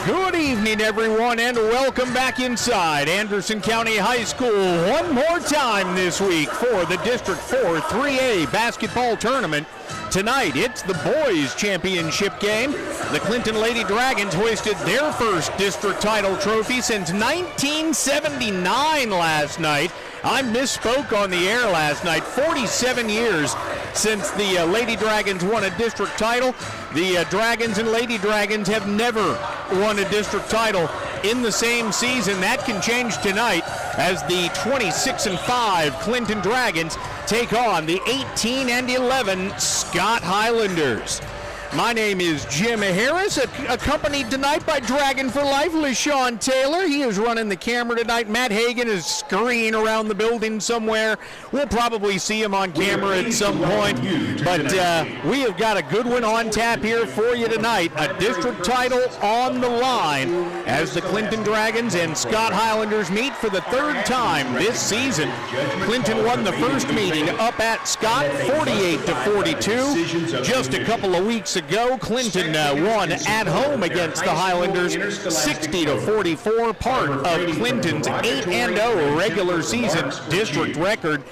Good evening, everyone, and welcome back inside Anderson County High School one more time this week for the District 4 3A basketball tournament. Tonight, it's the boys' championship game. The Clinton Lady Dragons hoisted their first district title trophy since 1979 last night. I misspoke on the air last night. 47 years since the Lady Dragons won a district title. The Dragons and Lady Dragons have never won a district title in the same season. That can change tonight as the 26-5 Clinton Dragons take on the 18-11 Scott Highlanders. My name is Jim Harris, accompanied tonight by Dragon for Life, LaShawn Taylor. He is running the camera tonight. Matt Hagan is scurrying around the building somewhere. We'll probably see him on camera at some point. But we have got a good one on tap here for you tonight. A district title on the line as the Clinton Dragons and Scott Highlanders meet for the third time this season. Clinton won the first meeting up at Scott 48-42. Just a couple of weeks ago, Clinton won at home against the Highlanders 60-44, part of Clinton's 8-0 regular season district record.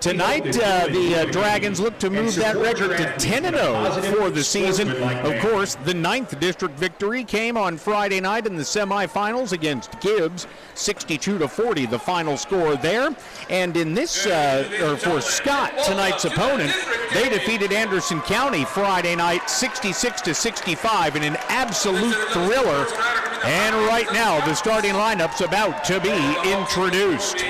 Tonight, the Dragons look to move that record to 10-0 for the season. Of course, the 9th district victory came on Friday night in the semifinals against Gibbs, 62-40, the final score there. And in this, for Scott, tonight's opponent, they defeated Anderson County Friday night, 66-65, in an absolute thriller. And right now, the starting lineup's about to be introduced.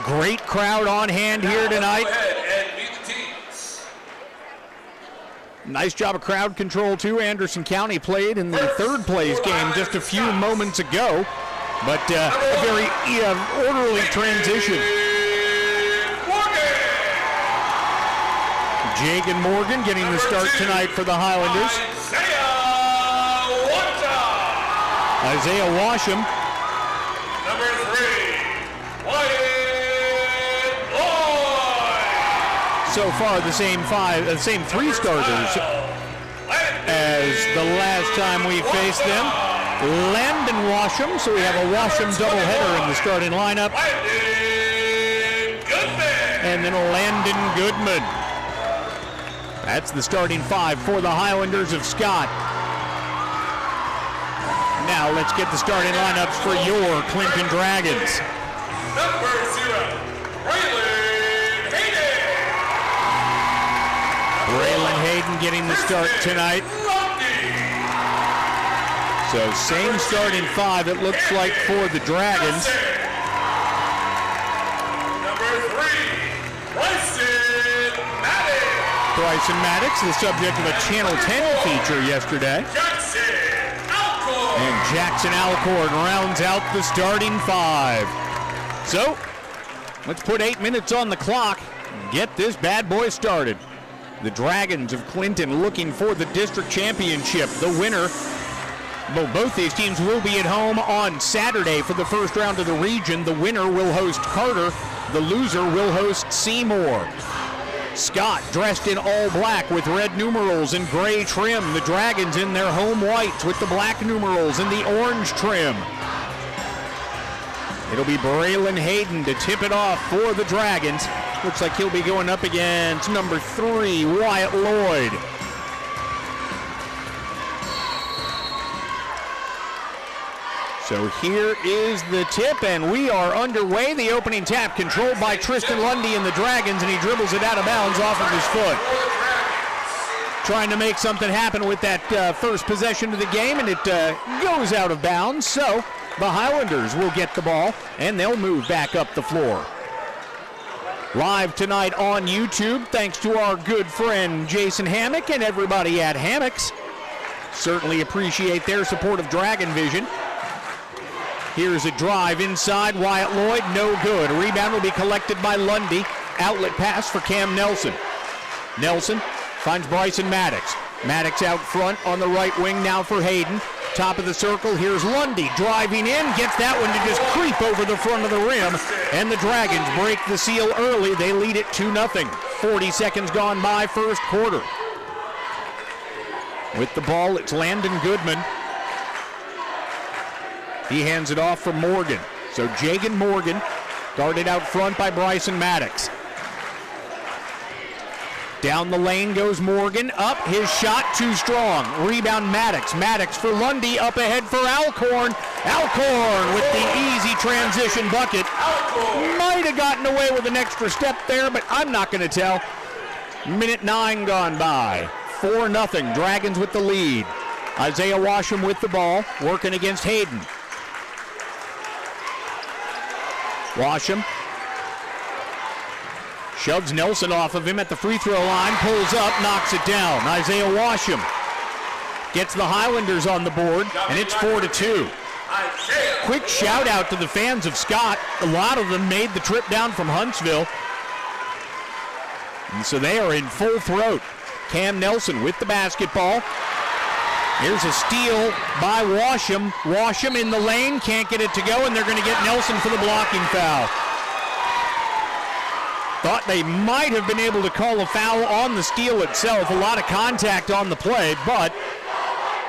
Great crowd on hand here tonight. Nice job of crowd control, too. Anderson County played in the third place game just a few moments ago, but a very orderly transition. Jagan Morgan getting the start tonight for the Highlanders. Isaiah Washam. So far, the same three starters as the last time we faced them. Landon Washam, so we have a Washam doubleheader in the starting lineup. And then Landon Goodman. That's the starting five for the Highlanders of Scott. Now let's get the starting lineups for your Clinton Dragons. Number 0, Braylon Hayden getting the start tonight. So same starting five, it looks like, for the Dragons. Number 3, Bryson Maddox, the subject of a Channel 10 feature yesterday. And Jackson Alcorn rounds out the starting five. So let's put 8 minutes on the clock and get this bad boy started. The Dragons of Clinton looking for the district championship. The winner, both these teams will be at home on Saturday for the first round of the region. The winner will host Carter. The loser will host Seymour. Scott dressed in all black with red numerals and gray trim. The Dragons in their home whites with the black numerals and the orange trim. It'll be Braylon Hayden to tip it off for the Dragons. Looks like he'll be going up against number 3, Wyatt Lloyd. So here is the tip, and we are underway. The opening tap controlled by Tristan Lundy and the Dragons, and he dribbles it out of bounds off of his foot. Trying to make something happen with that first possession of the game, and it goes out of bounds. So the Highlanders will get the ball, and they'll move back up the floor. Live tonight on YouTube, thanks to our good friend Jason Hammock and everybody at Hammocks. Certainly appreciate their support of Dragon Vision. Here's a drive inside. Wyatt Lloyd, no good. A rebound will be collected by Lundy. Outlet pass for Cam Nelson. Nelson finds Bryson Maddox. Maddox out front on the right wing now for Hayden. Top of the circle, here's Lundy driving in, gets that one to just creep over the front of the rim, and the Dragons break the seal early. They lead it 2-0. 40 seconds gone by, first quarter. With the ball, it's Landon Goodman. He hands it off for Morgan. So Jagan Morgan, guarded out front by Bryson Maddox. Down the lane goes Morgan. Up, his shot too strong. Rebound Maddox. Maddox for Lundy. Up ahead for Alcorn. Alcorn with the easy transition bucket. Might have gotten away with an extra step there, but I'm not going to tell. Minute 9 gone by. 4-0. Dragons with the lead. Isaiah Washam with the ball, working against Hayden. Washam shoves Nelson off of him at the free throw line, pulls up, knocks it down. Isaiah Washam gets the Highlanders on the board, and it's 4-2. Quick shout out to the fans of Scott. A lot of them made the trip down from Huntsville. And so they are in full throat. Cam Nelson with the basketball. Here's a steal by Washam. Washam in the lane, can't get it to go, and they're going to get Nelson for the blocking foul. Thought they might have been able to call a foul on the steal itself. A lot of contact on the play, but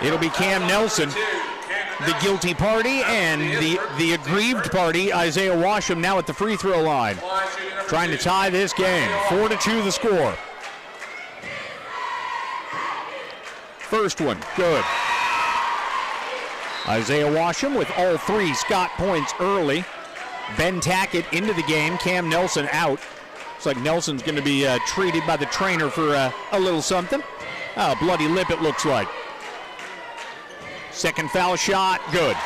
it'll be Cam Nelson, the guilty party, and the aggrieved party, Isaiah Washam, now at the free throw line. Trying to tie this game. 4-2 the score. First one, good. Isaiah Washam with all 3 Scott points early. Ben Tackett into the game, Cam Nelson out. Looks like Nelson's going to be treated by the trainer for a little something. Bloody lip, it looks like. Second foul shot, good.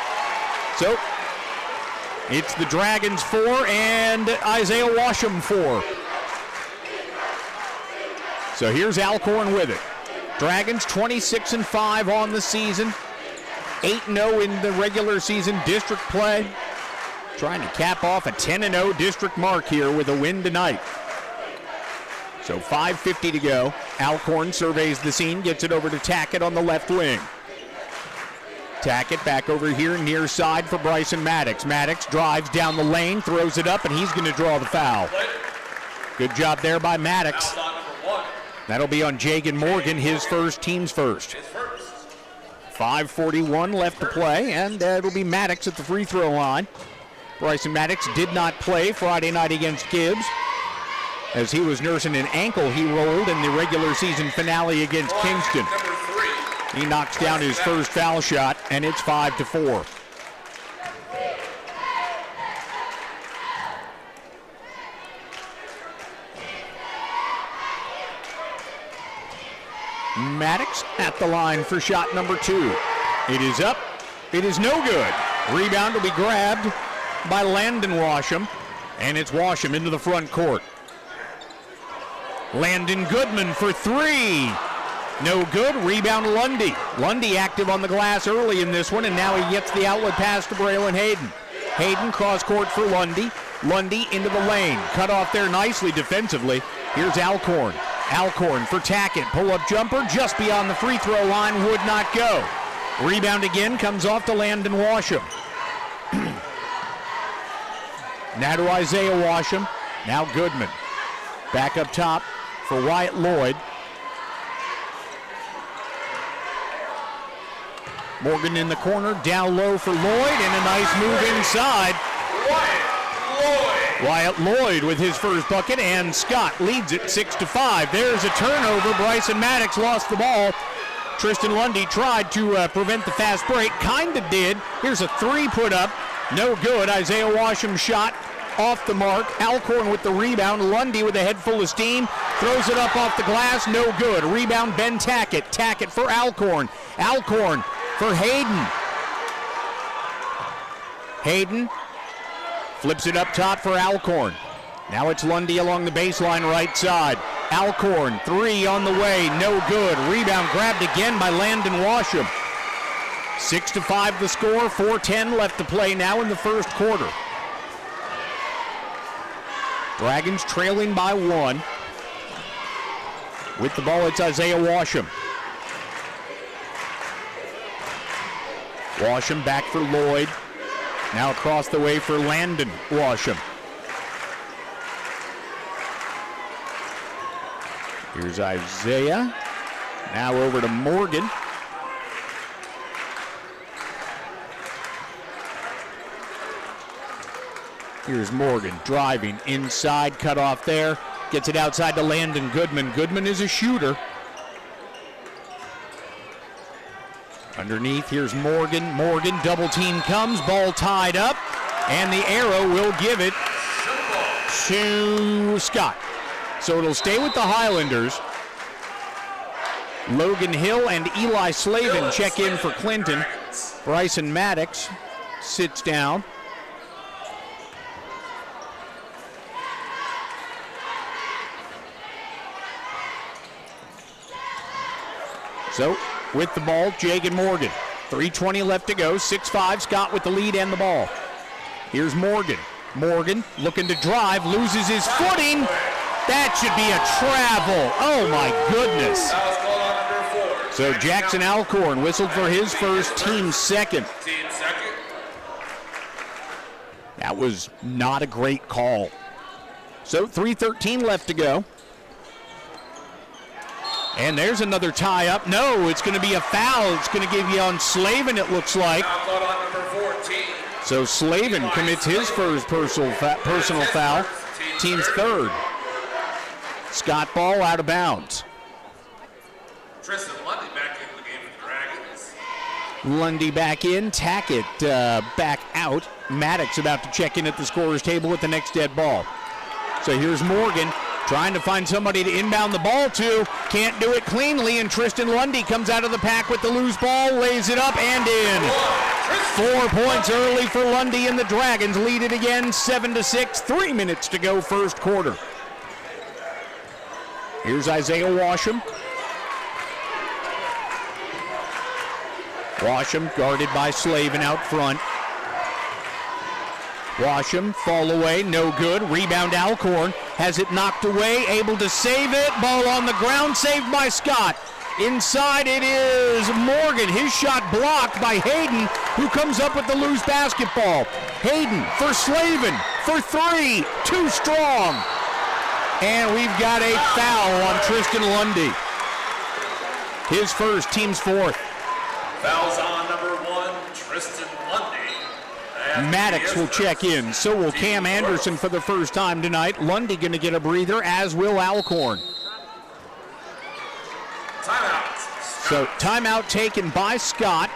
So, it's the Dragons 4 and Isaiah Washam 4. So here's Alcorn with it. Dragons 26-5 on the season. 8-0 in the regular season district play. Trying to cap off a 10-0 district mark here with a win tonight. So 5:50 to go. Alcorn surveys the scene, gets it over to Tackett on the left wing. Tackett back over here near side for Bryson Maddox. Maddox drives down the lane, throws it up, and he's going to draw the foul. Good job there by Maddox. That'll be on Jagan Morgan, his first, team's first. 5:41 left to play, and it'll be Maddox at the free throw line. Bryson Maddox did not play Friday night against Gibbs, as he was nursing an ankle he rolled in the regular season finale against Kingston. He knocks down his first foul shot, and it's 5-4. Maddox at the line for shot number 2. It is up. It is no good. Rebound will be grabbed by Landon Washam, and it's Washam into the front court. Landon Goodman for 3. No good. Rebound Lundy. Lundy active on the glass early in this one, and now he gets the outlet pass to Braylon Hayden. Hayden cross court for Lundy. Lundy into the lane. Cut off there nicely defensively. Here's Alcorn. Alcorn for Tackett. Pull-up jumper just beyond the free throw line. Would not go. Rebound again. Comes off to Landon Washam. Now to Isaiah Washam. Now Goodman. Back up top for Wyatt Lloyd. Morgan in the corner, down low for Lloyd, and a nice move inside. Wyatt Lloyd with his first bucket, and Scott leads it 6-5. There's a turnover. Bryson Maddox lost the ball. Tristan Lundy tried to prevent the fast break, kind of did. Here's a 3 put up, no good. Isaiah Washam shot off the mark. Alcorn with the rebound. Lundy with a head full of steam. Throws it up off the glass. No good. Rebound Ben Tackett. Tackett for Alcorn. Alcorn for Hayden. Hayden flips it up top for Alcorn. Now it's Lundy along the baseline right side. Alcorn, 3 on the way. No good. Rebound grabbed again by Landon Washam. 6-5 the score. 4:10 left to play now in the first quarter. Dragons trailing by 1. With the ball, it's Isaiah Washam. Washam back for Lloyd. Now across the way for Landon Washam. Here's Isaiah. Now over to Morgan. Here's Morgan driving inside, cut off there. Gets it outside to Landon Goodman. Goodman is a shooter. Underneath, here's Morgan. Morgan, double team comes, ball tied up, and the arrow will give it to Scott. So it'll stay with the Highlanders. Logan Hill and Eli Slavin check in for Clinton. Bryson Maddox sits down. So, with the ball, Jagan Morgan. 3:20 left to go, 6-5, Scott with the lead and the ball. Here's Morgan. Morgan looking to drive, loses his footing. That should be a travel. Oh my goodness. So Jackson Alcorn whistled for his first, team second. That was not a great call. So 3:13 left to go. And there's another tie up. No, it's going to be a foul. It's going to give you on Slavin, it looks like. So Slavin commits his first personal foul. Team's third. Scott ball out of bounds. Tristan Lundy back into the game for the Dragons. Lundy back in, Tackett back out. Maddox about to check in at the scorer's table with the next dead ball. So here's Morgan trying to find somebody to inbound the ball to. Can't do it cleanly, and Tristan Lundy comes out of the pack with the loose ball, lays it up and in. 4 points early for Lundy, and the Dragons lead it again 7-6. 3 minutes to go first quarter. Here's Isaiah Washam. Washam guarded by Slavin out front. Washam, fall away, no good. Rebound Alcorn, has it knocked away, able to save it. Ball on the ground, saved by Scott. Inside it is Morgan. His shot blocked by Hayden, who comes up with the loose basketball. Hayden for Slavin for three, too strong. And we've got a foul on Tristan Lundy. His first, team's fourth. Fouls on number 1, Tristan Lundy. Maddox will check in. So will Cam Anderson for the first time tonight. Lundy going to get a breather, as will Alcorn. Timeout. So timeout taken by Scott.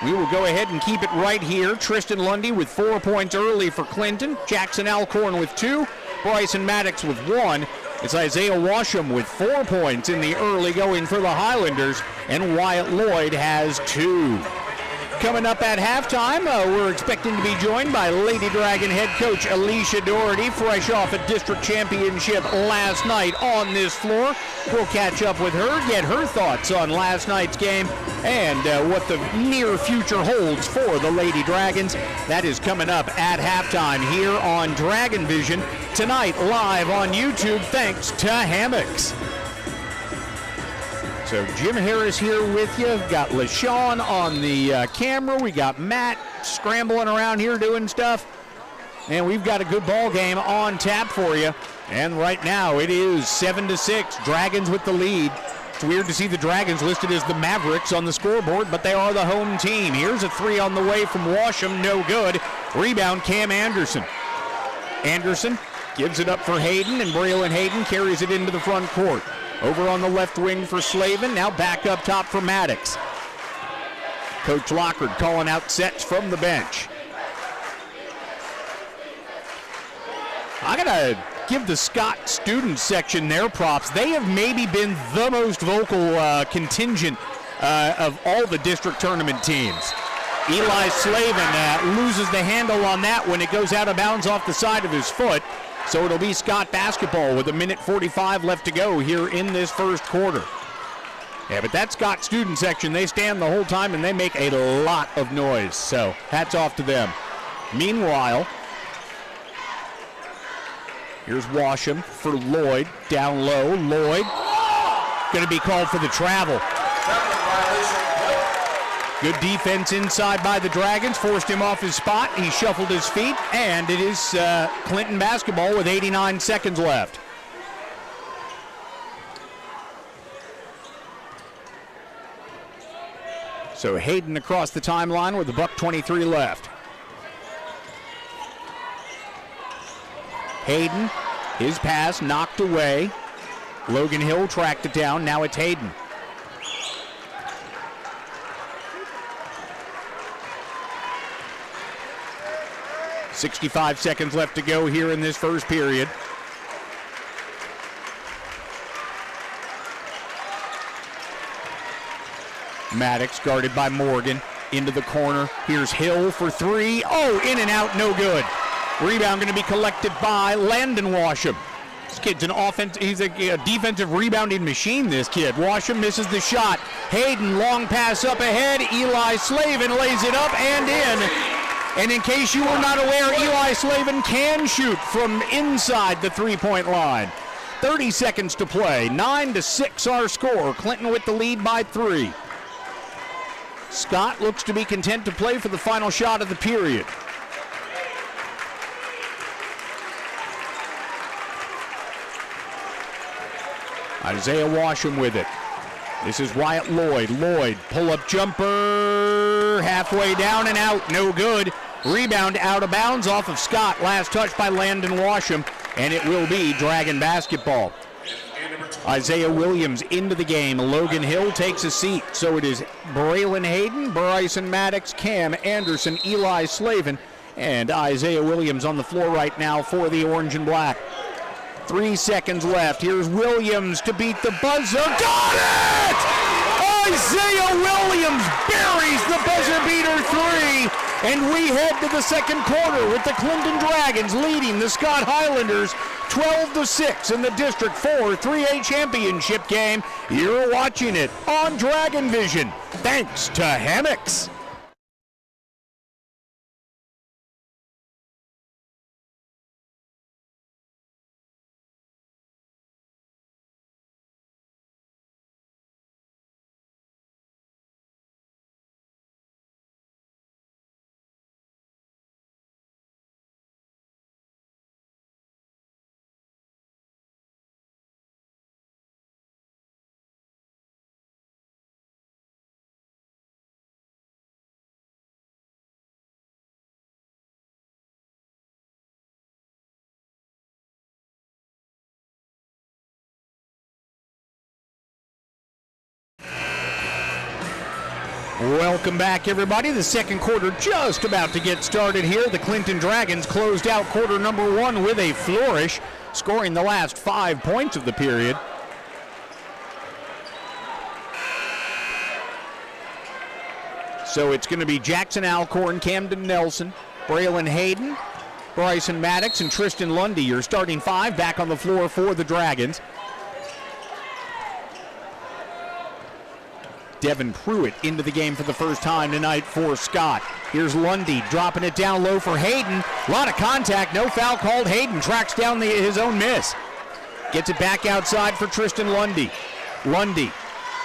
We will go ahead and keep it right here. Tristan Lundy with 4 points early for Clinton. Jackson Alcorn with 2. Bryson Maddox with 1. It's Isaiah Washam with 4 points in the early going for the Highlanders. And Wyatt Lloyd has 2. Coming up at halftime, we're expecting to be joined by Lady Dragon head coach Alicia Doherty, fresh off a district championship last night on this floor. We'll catch up with her, get her thoughts on last night's game, and what the near future holds for the Lady Dragons. That is coming up at halftime here on Dragon Vision, tonight live on YouTube, thanks to Hammocks. So Jim Harris here with you. We've got LaShawn on the camera. We got Matt scrambling around here doing stuff. And we've got a good ball game on tap for you. And right now it is 7-6. Dragons with the lead. It's weird to see the Dragons listed as the Mavericks on the scoreboard, but they are the home team. Here's a three on the way from Washam. No good. Rebound, Cam Anderson. Anderson gives it up for Hayden, and Braylon Hayden carries it into the front court. Over on the left wing for Slavin, now back up top for Maddox. Coach Lockard calling out sets from the bench. I gotta give the Scott student section their props. They have maybe been the most vocal contingent of all the district tournament teams. Eli Slavin loses the handle on that when it goes out of bounds off the side of his foot. So it'll be Scott basketball with 1:45 left to go here in this first quarter. Yeah, but that Scott student section, they stand the whole time and they make a lot of noise. So hats off to them. Meanwhile, here's Washam for Lloyd. Down low, Lloyd going to be called for the travel. Good defense inside by the Dragons, forced him off his spot. He shuffled his feet, and it is Clinton basketball with 89 seconds left. So Hayden across the timeline with $1:23 left. Hayden, his pass knocked away. Logan Hill tracked it down. Now it's Hayden. .65 seconds left to go here in this first period. Maddox guarded by Morgan. Into the corner. Here's Hill for three. Oh, in and out, no good. Rebound going to be collected by Landon Washam. This kid's he's a defensive rebounding machine, this kid. Washam misses the shot. Hayden, long pass up ahead. Eli Slavin lays it up and in. And in case you were not aware, Eli Slavin can shoot from inside the three-point line. 30 seconds to play. 9-6 our score. Clinton with the lead by 3. Scott looks to be content to play for the final shot of the period. Isaiah Washam with it. This is Wyatt Lloyd. Lloyd, pull-up jumper, halfway down and out, no good. Rebound out of bounds off of Scott. Last touch by Landon Washam, and it will be Dragon basketball. Isaiah Williams into the game. Logan Hill takes a seat. So it is Braylon Hayden, Bryson Maddox, Cam Anderson, Eli Slavin, and Isaiah Williams on the floor right now for the Orange and Black. 3 seconds left. Here's Williams to beat the buzzer. Got it! Isaiah Williams buries the buzzer beater three. And we head to the second quarter with the Clinton Dragons leading the Scott Highlanders 12-6 in the District 4 3A championship game. You're watching it on Dragon Vision, thanks to Hammocks. Welcome back, everybody. The second quarter just about to get started here. The Clinton Dragons closed out quarter number 1 with a flourish, scoring the last 5 points of the period. So it's going to be Jackson Alcorn, Camden Nelson, Braylon Hayden, Bryson Maddox, and Tristan Lundy, your starting 5 back on the floor for the Dragons. Devin Pruitt into the game for the first time tonight for Scott. Here's Lundy dropping it down low for Hayden. A lot of contact, no foul called. Hayden tracks down his own miss. Gets it back outside for Tristan Lundy. Lundy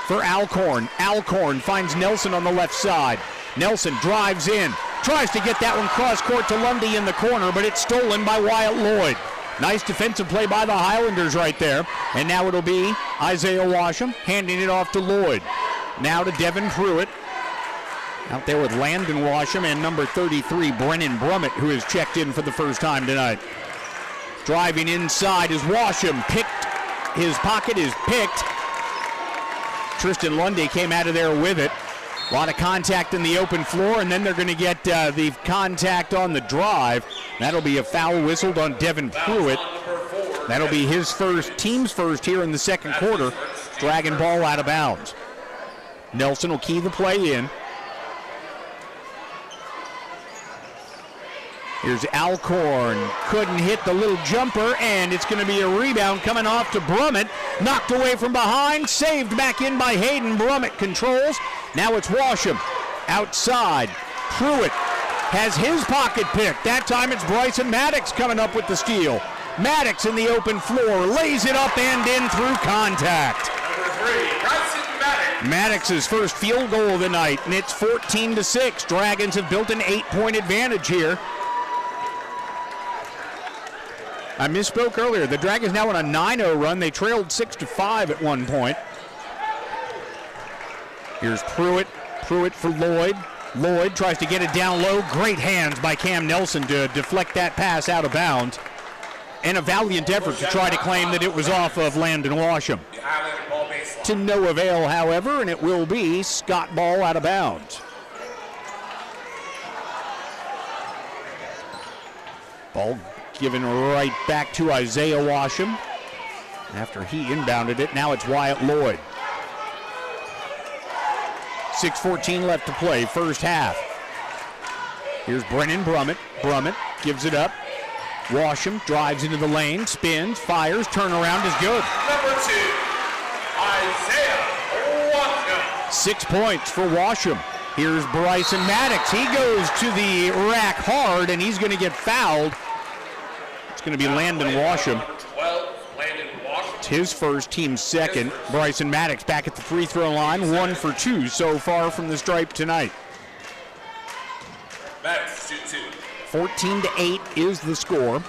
for Alcorn. Alcorn finds Nelson on the left side. Nelson drives in, tries to get that one cross court to Lundy in the corner, but it's stolen by Wyatt Lloyd. Nice defensive play by the Highlanders right there. And now it'll be Isaiah Washam handing it off to Lloyd. Now to Devin Pruitt. Out there with Landon Washam and number 33, Brennan Brummett, who has checked in for the first time tonight. Driving inside is Washam. His pocket is picked. Tristan Lundy came out of there with it. A lot of contact in the open floor, and then they're going to get the contact on the drive. That'll be a foul whistled on Devin Pruitt. That'll be his team's first here in the second quarter. Dragon ball out of bounds. Nelson will key the play in. Here's Alcorn. Couldn't hit the little jumper, and it's going to be a rebound coming off to Brummett. Knocked away from behind, saved back in by Hayden. Brummett controls. Now it's Washam. Outside. Pruitt has his pocket picked. That time it's Bryson Maddox coming up with the steal. Maddox in the open floor, lays it up and in through contact. Number 3, Bryson Maddox. Maddox's first field goal of the night, and it's 14-6. Dragons have built an 8-point advantage here. I misspoke earlier. The Dragons now on a 9-0 run. They trailed 6-5 at one point. Here's Pruitt. Pruitt for Lloyd. Lloyd tries to get it down low. Great hands by Cam Nelson to deflect that pass out of bounds. and a valiant effort to try to claim that it was off of Landon Washam. The Highlander ball baseline. To no avail, however, and it will be Scott ball out of bounds. Ball given right back to Isaiah Washam after he inbounded it. Now it's Wyatt Lloyd. 6:14 left to play, first half. Here's Brennan Brummett. Brummett gives it up. Washam drives into the lane, spins, fires, turnaround is good. Number 2, Isaiah Washam. 6 points for Washam. Here's Bryson Maddox. He goes to the rack hard, and he's going to get fouled. It's going to be Landon Washam. Number 12, Landon Washam. It's his first, team's second. Bryson Maddox back at the free throw line, 1 for 2 so far from the stripe tonight. Maddox, 2-2. 14-8 is the score.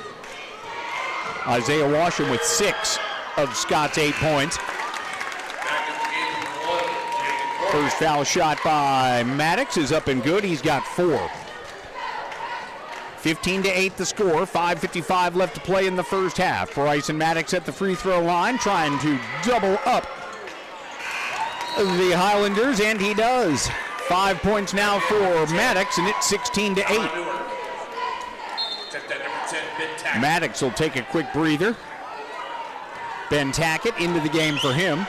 Isaiah Washam with 6 of Scott's 8 points. Back in the game, 1, Jacob Morgan. First foul shot by Maddox is up and good. He's got 4. 15-8 the score. 5:55 left to play in the first half. Bryson Maddox at the free throw line trying to double up the Highlanders, and he does. 5 points now for Maddox, and it's 16-8. Check that number 10, Ben Tackett. Maddox will take a quick breather. Ben Tackett into the game for him.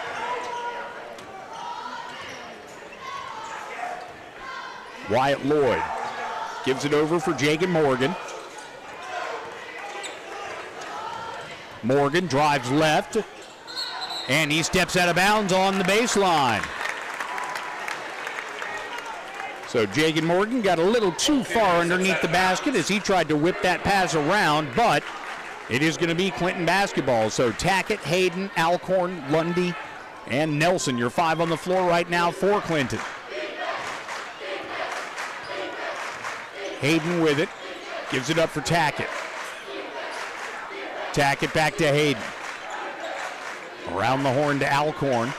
Wyatt Lloyd gives it over for Jagan Morgan. Morgan drives left, and he steps out of bounds on the baseline. So Jagan Morgan got a little too far underneath the basket as he tried to whip that pass around, but it is going to be Clinton basketball. So Tackett, Hayden, Alcorn, Lundy, and Nelson, your 5 on the floor right now for Clinton. Hayden with it, gives it up for Tackett. Tackett back to Hayden. Around the horn to Alcorn.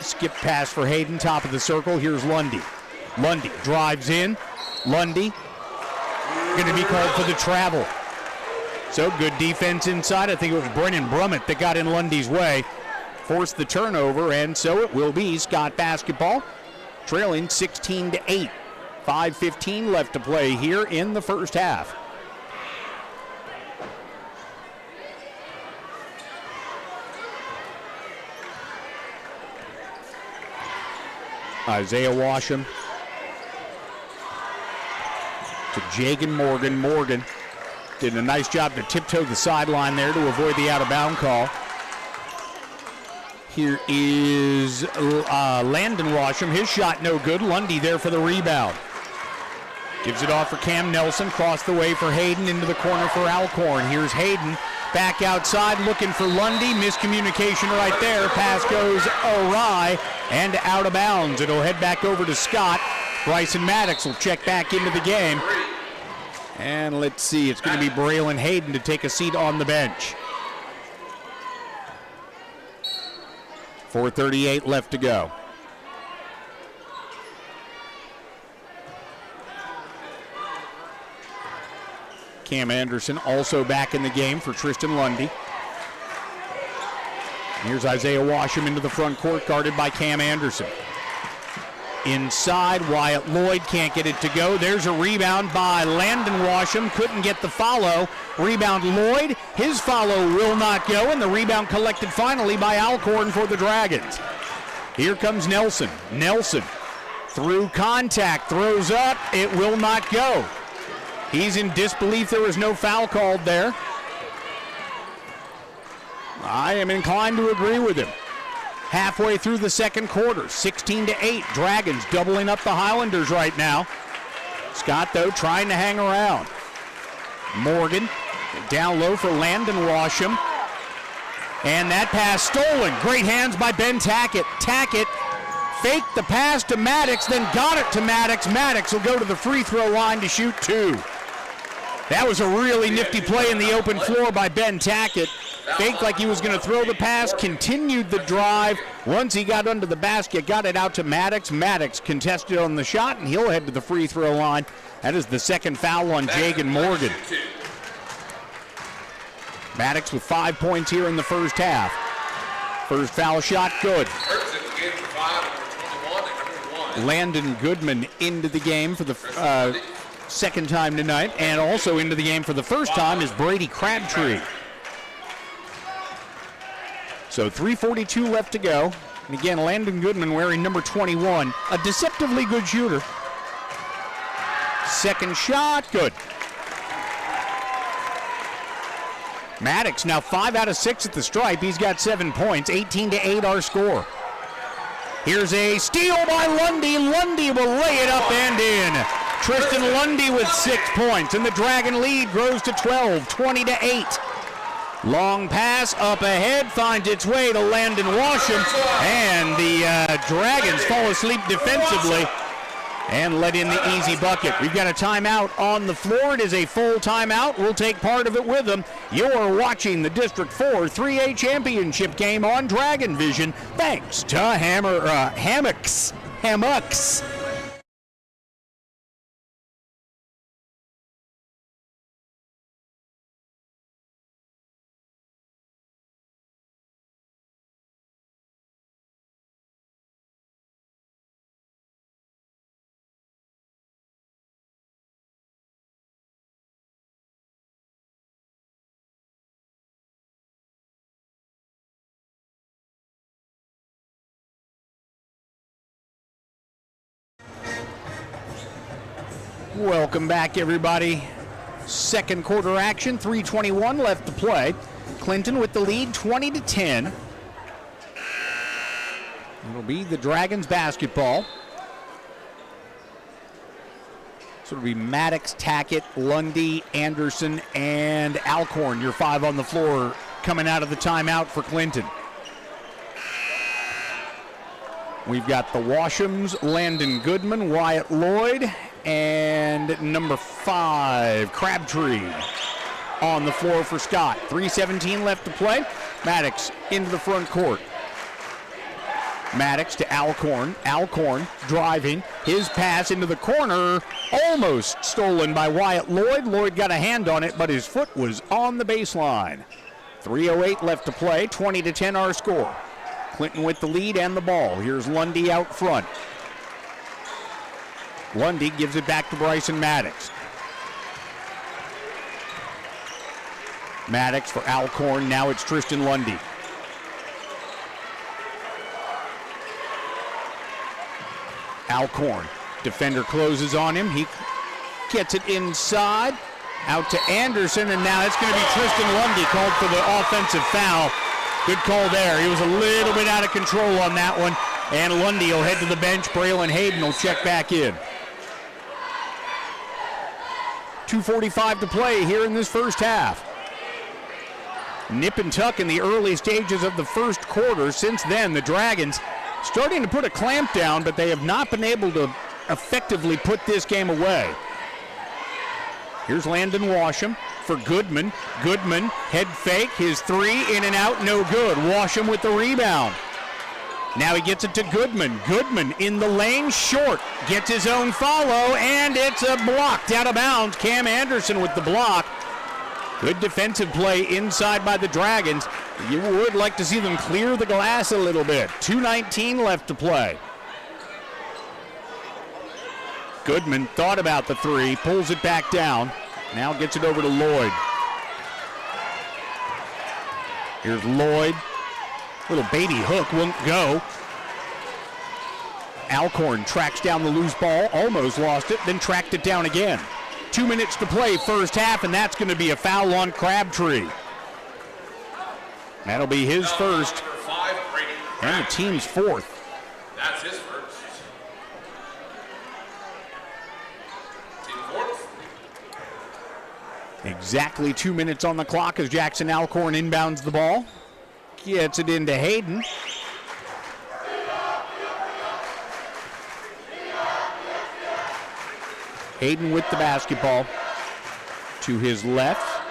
Skip pass for Hayden, top of the circle. Here's Lundy. Lundy drives in. Lundy going to be called for the travel. So good defense inside. I think it was Brennan Brummett that got in Lundy's way. Forced the turnover, and so it will be Scott basketball, trailing 16-8. 5:15 left to play here in the first half. Isaiah Washam to Jagan Morgan. Morgan did a nice job to tiptoe the sideline there to avoid the out-of-bound call. Here is Landon Washam. His shot no good. Lundy there for the rebound. Gives it off for Cam Nelson. Cross the way for Hayden into the corner for Alcorn. Here's Hayden back outside looking for Lundy. Miscommunication right there. Pass goes awry and out of bounds. It'll head back over to Scott. Bryson Maddox will check back into the game. And let's see, it's going to be Braylon Hayden to take a seat on the bench. 4:38 left to go. Cam Anderson also back in the game for Tristan Lundy. Here's Isaiah Washam into the front court, guarded by Cam Anderson. Inside, Wyatt Lloyd can't get it to go. There's a rebound by Landon Washam. Couldn't get the follow. Rebound Lloyd. His follow will not go, and the rebound collected finally by Alcorn for the Dragons. Here comes Nelson. Nelson through contact, throws up. It will not go. He's in disbelief there was no foul called there. I am inclined to agree with him. Halfway through the second quarter, 16-8. Dragons doubling up the Highlanders right now. Scott, though, trying to hang around. Morgan down low for Landon Washam. And that pass stolen. Great hands by Ben Tackett. Tackett faked the pass to Maddox, then got it to Maddox. Maddox will go to the free throw line to shoot 2. That was a really nifty play in the open floor by Ben Tackett. Faked like he was going to throw the pass, continued the drive. Once he got under the basket, got it out to Maddox. Maddox contested on the shot, and he'll head to the free throw line. That is the second foul on Jagan Morgan. Maddox with 5 points here in the first half. First foul shot, good. Hurts in the game for 5, number 21 and number 1. Landon Goodman into the game for the second time tonight, and also into the game for the first time is Brady Crabtree. So 3:42 left to go. And again, Landon Goodman wearing number 21, a deceptively good shooter. Second shot, good. Maddox now 5 out of 6 at the stripe. He's got 7 points, 18-8 our score. Here's a steal by Lundy. Lundy will lay it up and in. Tristan Lundy with 6 points, and the Dragon lead grows to 12, 20-8. Long pass up ahead, finds its way to Landon Washam, and the Dragons fall asleep defensively and let in the easy bucket. We've got a timeout on the floor. It is a full timeout. We'll take part of it with them. You're watching the District 4 3A Championship game on Dragon Vision, thanks to Hammocks. Welcome back, everybody. Second quarter action, 3:21 left to play. Clinton with the lead, 20-10. It'll be the Dragons basketball. So it'll be Maddox, Tackett, Lundy, Anderson, and Alcorn, your 5 on the floor coming out of the timeout for Clinton. We've got the Washams, Landon Goodman, Wyatt Lloyd, and number 5, Crabtree, on the floor for Scott. 3:17 left to play. Maddox into the front court. Maddox to Alcorn. Alcorn driving. His pass into the corner, almost stolen by Wyatt Lloyd. Lloyd got a hand on it, but his foot was on the baseline. 3:08 left to play. 20-10 our score. Clinton with the lead and the ball. Here's Lundy out front. Lundy gives it back to Bryson Maddox. Maddox for Alcorn. Now it's Tristan Lundy. Alcorn. Defender closes on him. He gets it inside. Out to Anderson, and now it's going to be Tristan Lundy called for the offensive foul. Good call there. He was a little bit out of control on that one. And Lundy will head to the bench. Braylon Hayden will check back in. 2:45 to play here in this first half. Nip and tuck in the early stages of the first quarter. Since then, the Dragons starting to put a clamp down, but they have not been able to effectively put this game away. Here's Landon Washam for Goodman. Goodman, head fake, his 3, in and out, no good. Washam with the rebound. Now he gets it to Goodman. Goodman in the lane, short. Gets his own follow, and it's a blocked out of bounds. Cam Anderson with the block. Good defensive play inside by the Dragons. You would like to see them clear the glass a little bit. 2:19 left to play. Goodman thought about the 3, pulls it back down. Now gets it over to Lloyd. Here's Lloyd. Little baby hook won't go. Alcorn tracks down the loose ball, almost lost it, then tracked it down again. 2 minutes to play first half, and that's going to be a foul on Crabtree. That'll be his first, Number 5, Brady and the Crabtree. team's 4th. That's his first. Team 4th. Exactly 2 minutes on the clock as Jackson Alcorn inbounds the ball. Gets it into Hayden. Hayden with the basketball to his left.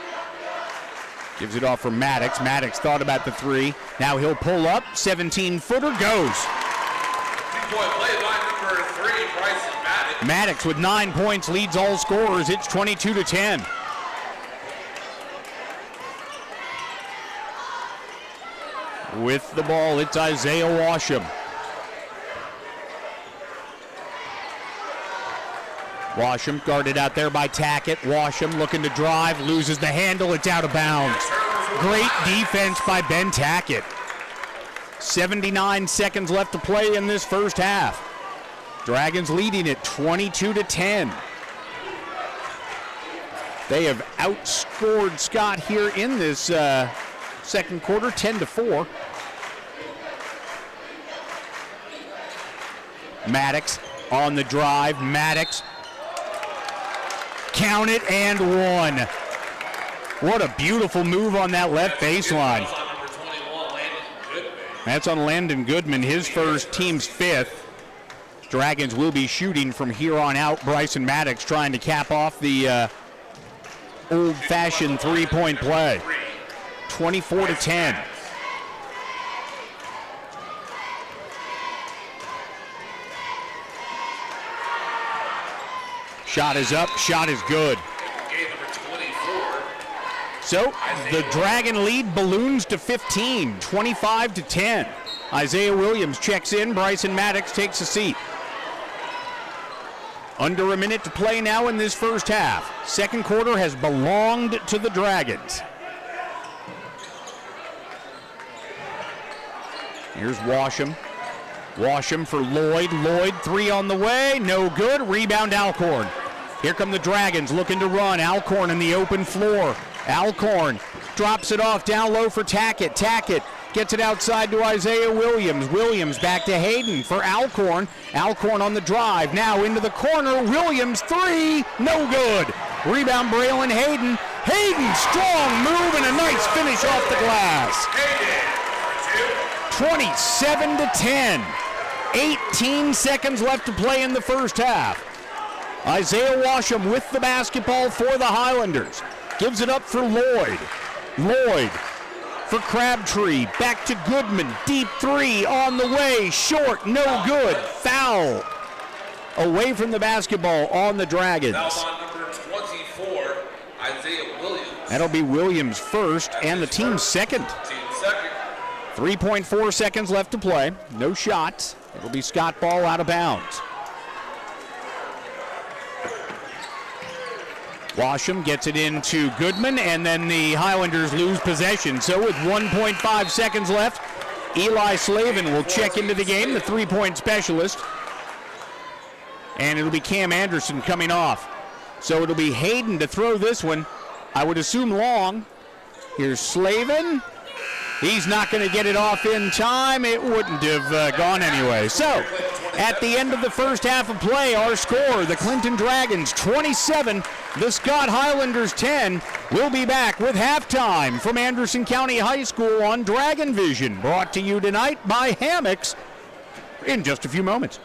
Gives it off for Maddox. Maddox thought about the 3. Now he'll pull up. 17-footer goes. 3-point play by number 3, Bryson Maddox. Maddox with 9 points leads all scorers. It's 22-10. With the ball, it's Isaiah Washam. Washam guarded out there by Tackett. Washam looking to drive, loses the handle, it's out of bounds. Great defense by Ben Tackett. 79 seconds left to play in this first half. Dragons leading it 22-10. They have outscored Scott here in this second quarter, 10-4. Maddox on the drive. Maddox. Count it and one. What a beautiful move on that left baseline. That's on Landon Goodman, his first, team's fifth. Dragons will be shooting from here on out. Bryson Maddox trying to cap off the old-fashioned three-point play. 24-10. Shot is up, shot is good. So the Dragon lead balloons to 15, 25-10. Isaiah Williams checks in, Bryson Maddox takes a seat. Under a minute to play now in this first half. Second quarter has belonged to the Dragons. Here's Washam. Washam for Lloyd. Lloyd, three on the way, no good. Rebound Alcorn. Here come the Dragons looking to run. Alcorn in the open floor. Alcorn drops it off down low for Tackett. Tackett gets it outside to Isaiah Williams. Williams back to Hayden for Alcorn. Alcorn on the drive. Now into the corner. Williams three. No good. Rebound Braylon Hayden. Hayden, strong move and a nice finish off the glass. 27-10. 18 seconds left to play in the first half. Isaiah Washam with the basketball for the Highlanders. Gives it up for Lloyd. Lloyd for Crabtree. Back to Goodman. Deep three on the way. Short. No good. Foul. Away from the basketball on the Dragons. Foul on number 24, Isaiah Williams. That'll be Williams' first and the team's second. Team second. 3.4 seconds left to play. No shots. It'll be Scott ball out of bounds. Washam gets it into Goodman, and then the Highlanders lose possession. So with 1.5 seconds left, Eli Slavin will check into the game, the three-point specialist. And it'll be Cam Anderson coming off. So it'll be Hayden to throw this one. I would assume long. Here's Slavin. He's not going to get it off in time. It wouldn't have gone anyway. So, at the end of the first half of play, our score, the Clinton Dragons 27, the Scott Highlanders 10. We'll be back with halftime from Anderson County High School on Dragon Vision, brought to you tonight by Hammocks in just a few moments.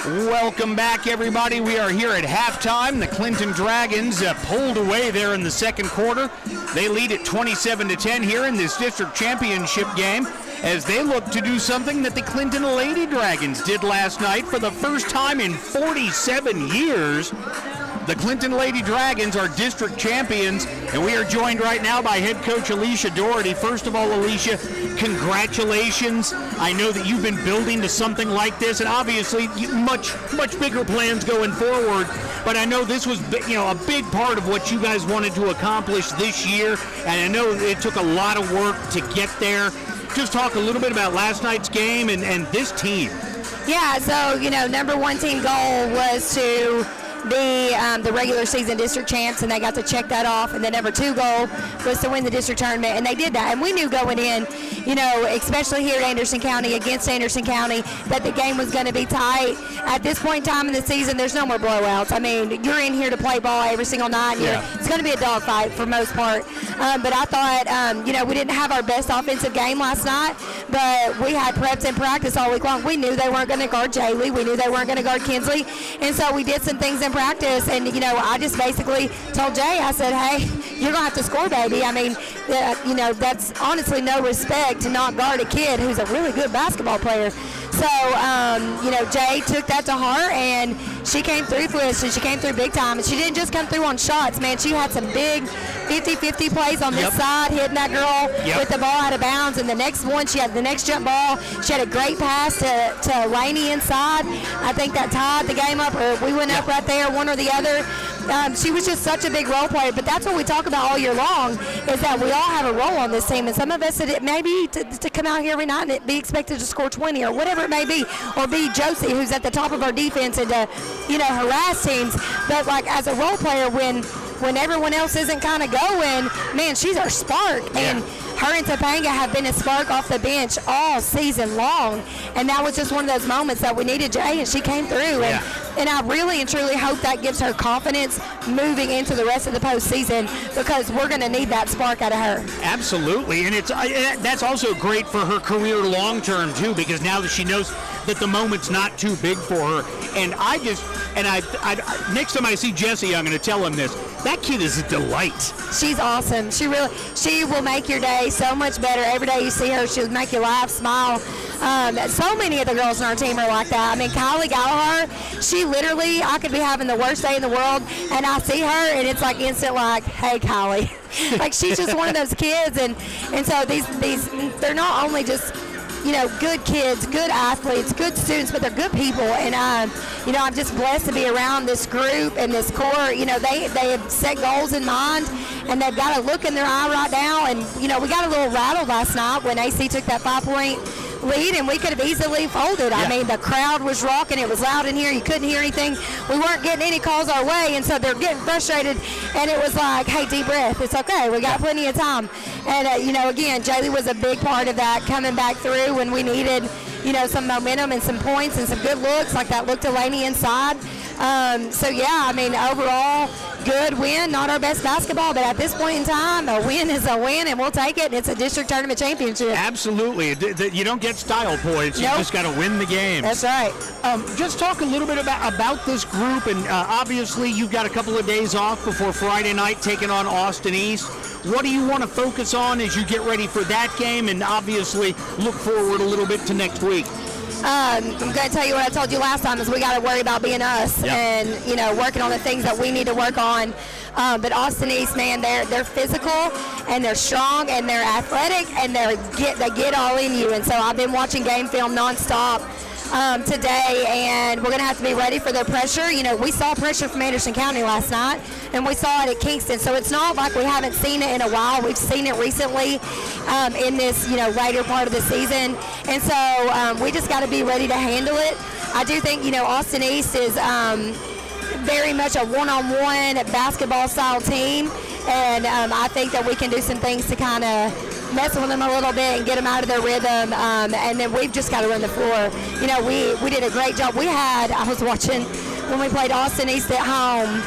Welcome back, everybody. We are here at halftime. The Clinton Dragons pulled away there in the second quarter. They lead at 27-10 here in this district championship game as they look to do something that the Clinton Lady Dragons did last night for the first time in 47 years. The Clinton Lady Dragons are district champions, and we are joined right now by head coach Alicia Doherty. First of all, Alicia, congratulations. I know that you've been building to something like this, and obviously much bigger plans going forward. But I know this was, a big part of what you guys wanted to accomplish this year, and I know it took a lot of work to get there. Just talk a little bit about last night's game and this team. Yeah, so, number one team goal was to be the regular season district champs, and they got to check that off. And the number two goal was to win the district tournament, and they did that. And we knew going in, especially here at Anderson County, against Anderson County, that the game was going to be tight. At this point in time in the season, there's no more blowouts. I mean, you're in here to play ball every single night. It's going to be a dogfight for most part. But I thought, we didn't have our best offensive game last night, but we had preps in practice all week long. We knew they weren't going to guard Jaylee. We knew they weren't going to guard Kinsley. And so we did some things in practice, and I just basically told Jay, I said, hey, you're gonna have to score, baby. I mean, that's honestly no respect to not guard a kid who's a really good basketball player. So Jay took that to heart, and she came through for us, and she came through big time. And she didn't just come through on shots, man. She had some big 50-50 plays on this side, hitting that girl with the ball out of bounds. And the next one, she had the next jump ball. She had a great pass to Laney inside. I think that tied the game up, or we went up right there, one or the other. She was just such a big role player, but that's what we talk about all year long, is that we all have a role on this team, and some of us, it may be to come out here every night and be expected to score 20 or whatever it may be, or be Josie, who's at the top of our defense, and to, harass teams. But like as a role player, when everyone else isn't kind of going, man, she's our spark. And her and Topanga have been a spark off the bench all season long, and that was just one of those moments that we needed Jay, and she came through. And I really and truly hope that gives her confidence moving into the rest of the postseason, because we're going to need that spark out of her. Absolutely, and that's also great for her career long term too, because now that she knows that the moment's not too big for her. And I next time I see Jesse, I'm going to tell him this. That kid is a delight. She's awesome. She will make your day so much better. Every day you see her, she'll make you laugh, smile. So many of the girls on our team are like that. I mean, Kylie Gallagher, she literally, I could be having the worst day in the world, and I see her, and it's like instant, like, hey, Kylie. Like, she's just one of those kids, and so these they're not only just, good kids, good athletes, good students, but they're good people. And, I'm just blessed to be around this group and this core. They have set goals in mind, and they've got a look in their eye right now. And, we got a little rattled last night when AC took that 5-point lead, and we could have easily folded. I mean, the crowd was rocking. It was loud in here. You couldn't hear anything. We weren't getting any calls our way, and so they're getting frustrated. And it was like, hey, deep breath. It's okay. We got plenty of time. And, again, Jaylee was a big part of that, coming back through when we needed, some momentum and some points and some good looks, like that look to Laney inside. Overall, good win. Not our best basketball, but at this point in time, a win is a win, and we'll take it. And it's a district tournament championship. Absolutely. You don't get style points. You just got to win the game. That's right. Just talk a little bit about this group, and obviously you've got a couple of days off before Friday night taking on Austin East. What do you want to focus on as you get ready for that game, and obviously look forward a little bit to next week? I'm going to tell you what I told you last time, is we got to worry about being us and, working on the things that we need to work on. But Austin East, man, they're physical, and they're strong, and they're athletic, and they get all in you. And so I've been watching game film nonstop today, and we're going to have to be ready for their pressure. We saw pressure from Anderson County last night, and we saw it at Kingston. So it's not like we haven't seen it in a while. We've seen it recently in this, later part of the season. And so we just got to be ready to handle it. I do think, Austin East is very much a one-on-one basketball style team, and I think that we can do some things to kind of mess with them a little bit and get them out of their rhythm, and then we've just got to run the floor. We did a great job. I was watching when we played Austin East at home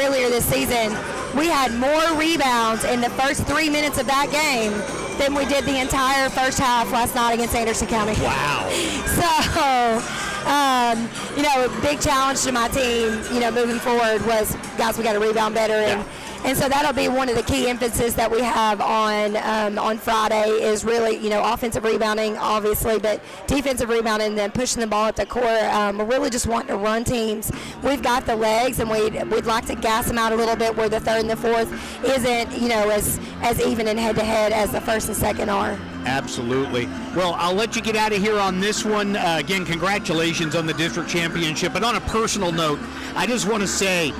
earlier this season. We had more rebounds in the first 3 minutes of that game than we did the entire first half last night against Anderson County. Wow. So, You know, a big challenge to my team, you know, moving forward was, guys, we got to rebound better. And so that'll be one of the key emphasis that we have on Friday is really, you know, offensive rebounding, obviously, but defensive rebounding and then pushing the ball at the court. We're really just wanting to run teams. We've got the legs, and we'd like to gas them out a little bit where the third and the fourth isn't, you know, as even in head-to-head as the first and second are. Absolutely. Well, I'll let you get out of here on this one. Again, congratulations on the district championship. But on a personal note, I just want to say,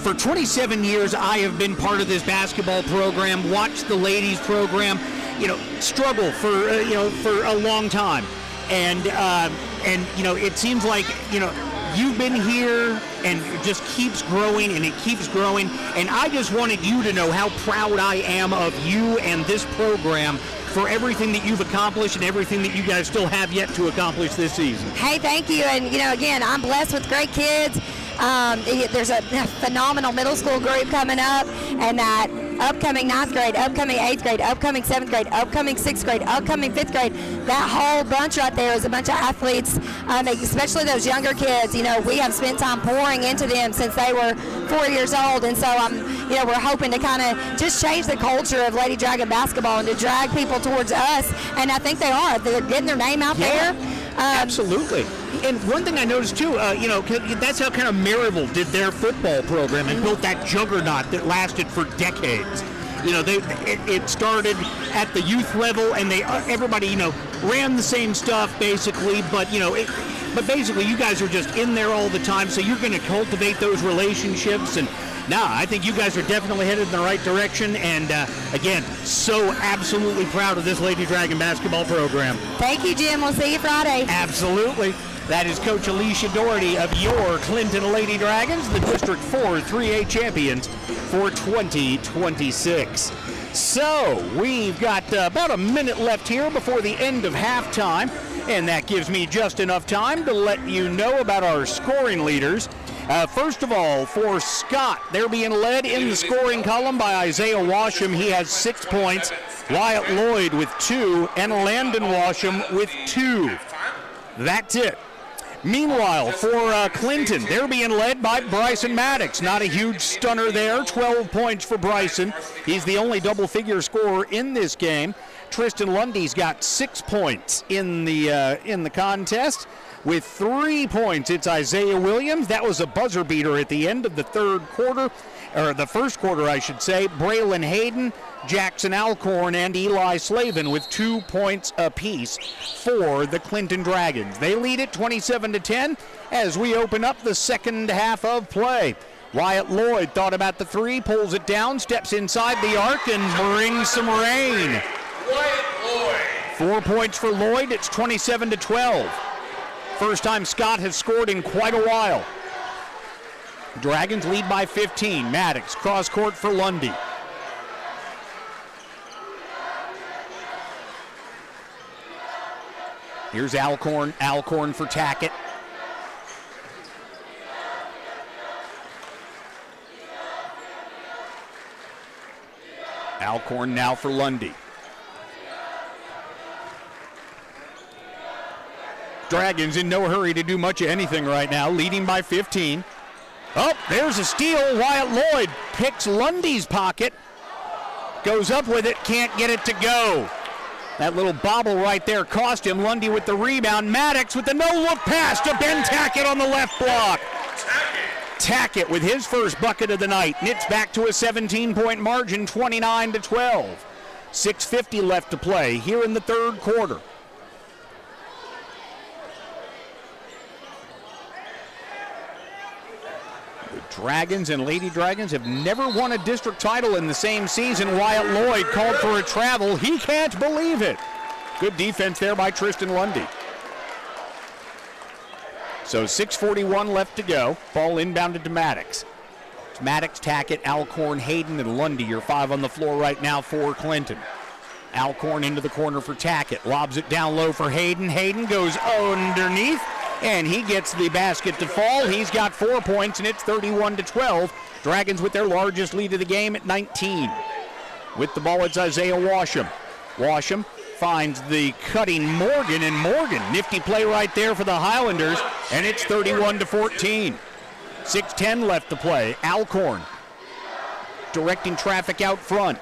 for 27 years, I have been part of this basketball program, watched the ladies program, you know, struggle for a long time. And you know, it seems like, you know, you've been here and it just keeps growing and it keeps growing. And I just wanted you to know how proud I am of you and this program for everything that you've accomplished and everything that you guys still have yet to accomplish this season. Hey, thank you. And, you know, again, I'm blessed with great kids. There's a phenomenal middle school group coming up, and that upcoming 9th grade, upcoming 8th grade, upcoming 7th grade, upcoming 6th grade, upcoming 5th grade, that whole bunch right there is a bunch of athletes, especially those younger kids. You know, we have spent time pouring into them since they were 4 years old, and so you know, we're hoping to kind of just change the culture of Lady Dragon basketball and to drag people towards us, and I think they are. They're getting their name out there. Absolutely. And one thing I noticed too, you know, that's how kind of Maryville did their football program and built that juggernaut that lasted for decades. You know, it started at the youth level, and everybody, you know, ran the same stuff basically, but you know, but basically you guys are just in there all the time, so you're going to cultivate those relationships. And now I think you guys are definitely headed in the right direction, and again, so absolutely proud of this Lady Dragon basketball program. Thank you, Jim. We'll see you Friday. Absolutely. That is Coach Alicia Doherty of your Clinton Lady Dragons, the District 4 3A champions for 2026. So we've got about a minute left here before the end of halftime, and that gives me just enough time to let you know about our scoring leaders. First of all, for Scott, they're being led in the scoring column by Isaiah Washam. He has 6 points. Wyatt Lloyd with 2, and Landon Washam with 2. That's it. Meanwhile, for Clinton, they're being led by Bryson Maddox. Not a huge stunner there. 12 points for Bryson. He's the only double-figure scorer in this game. Tristan Lundy's got 6 points in the contest. With 3 points, it's Isaiah Williams. That was a buzzer beater at the end of the third quarter, or the first quarter, I should say. Braylon Hayden, Jackson Alcorn, and Eli Slavin with 2 points apiece for the Clinton Dragons. They lead it 27-10 as we open up the second half of play. Wyatt Lloyd thought about the three, pulls it down, steps inside the arc, and brings some rain. Wyatt Lloyd. 4 points for Lloyd. It's 27-12. First time Scott has scored in quite a while. Dragons lead by 15. Maddox, cross court for Lundy. Here's Alcorn for Tackett. Alcorn now for Lundy. Dragons in no hurry to do much of anything right now, leading by 15. Oh, there's a steal. Wyatt Lloyd picks Lundy's pocket, goes up with it, can't get it to go. That little bobble right there cost him. Lundy with the rebound. Maddox with the no-look pass to Ben Tackett on the left block. Tackett with his first bucket of the night. Knits back to a 17-point margin, 29-12. 6:50 left to play here in the third quarter. Dragons and Lady Dragons have never won a district title in the same season. Wyatt Lloyd called for a travel. He can't believe it. Good defense there by Tristan Lundy. So 6:41 left to go. Ball inbounded to Maddox. It's Maddox, Tackett, Alcorn, Hayden, and Lundy. Your five on the floor right now for Clinton. Alcorn into the corner for Tackett. Lobs it down low for Hayden. Hayden goes underneath, and he gets the basket to fall. He's got 4 points, and it's 31-12. Dragons with their largest lead of the game at 19. With the ball, it's Isaiah Washam. Washam finds the cutting Morgan, and Morgan, nifty play right there for the Highlanders, and it's 31-14. 6:10 left to play. Alcorn directing traffic out front.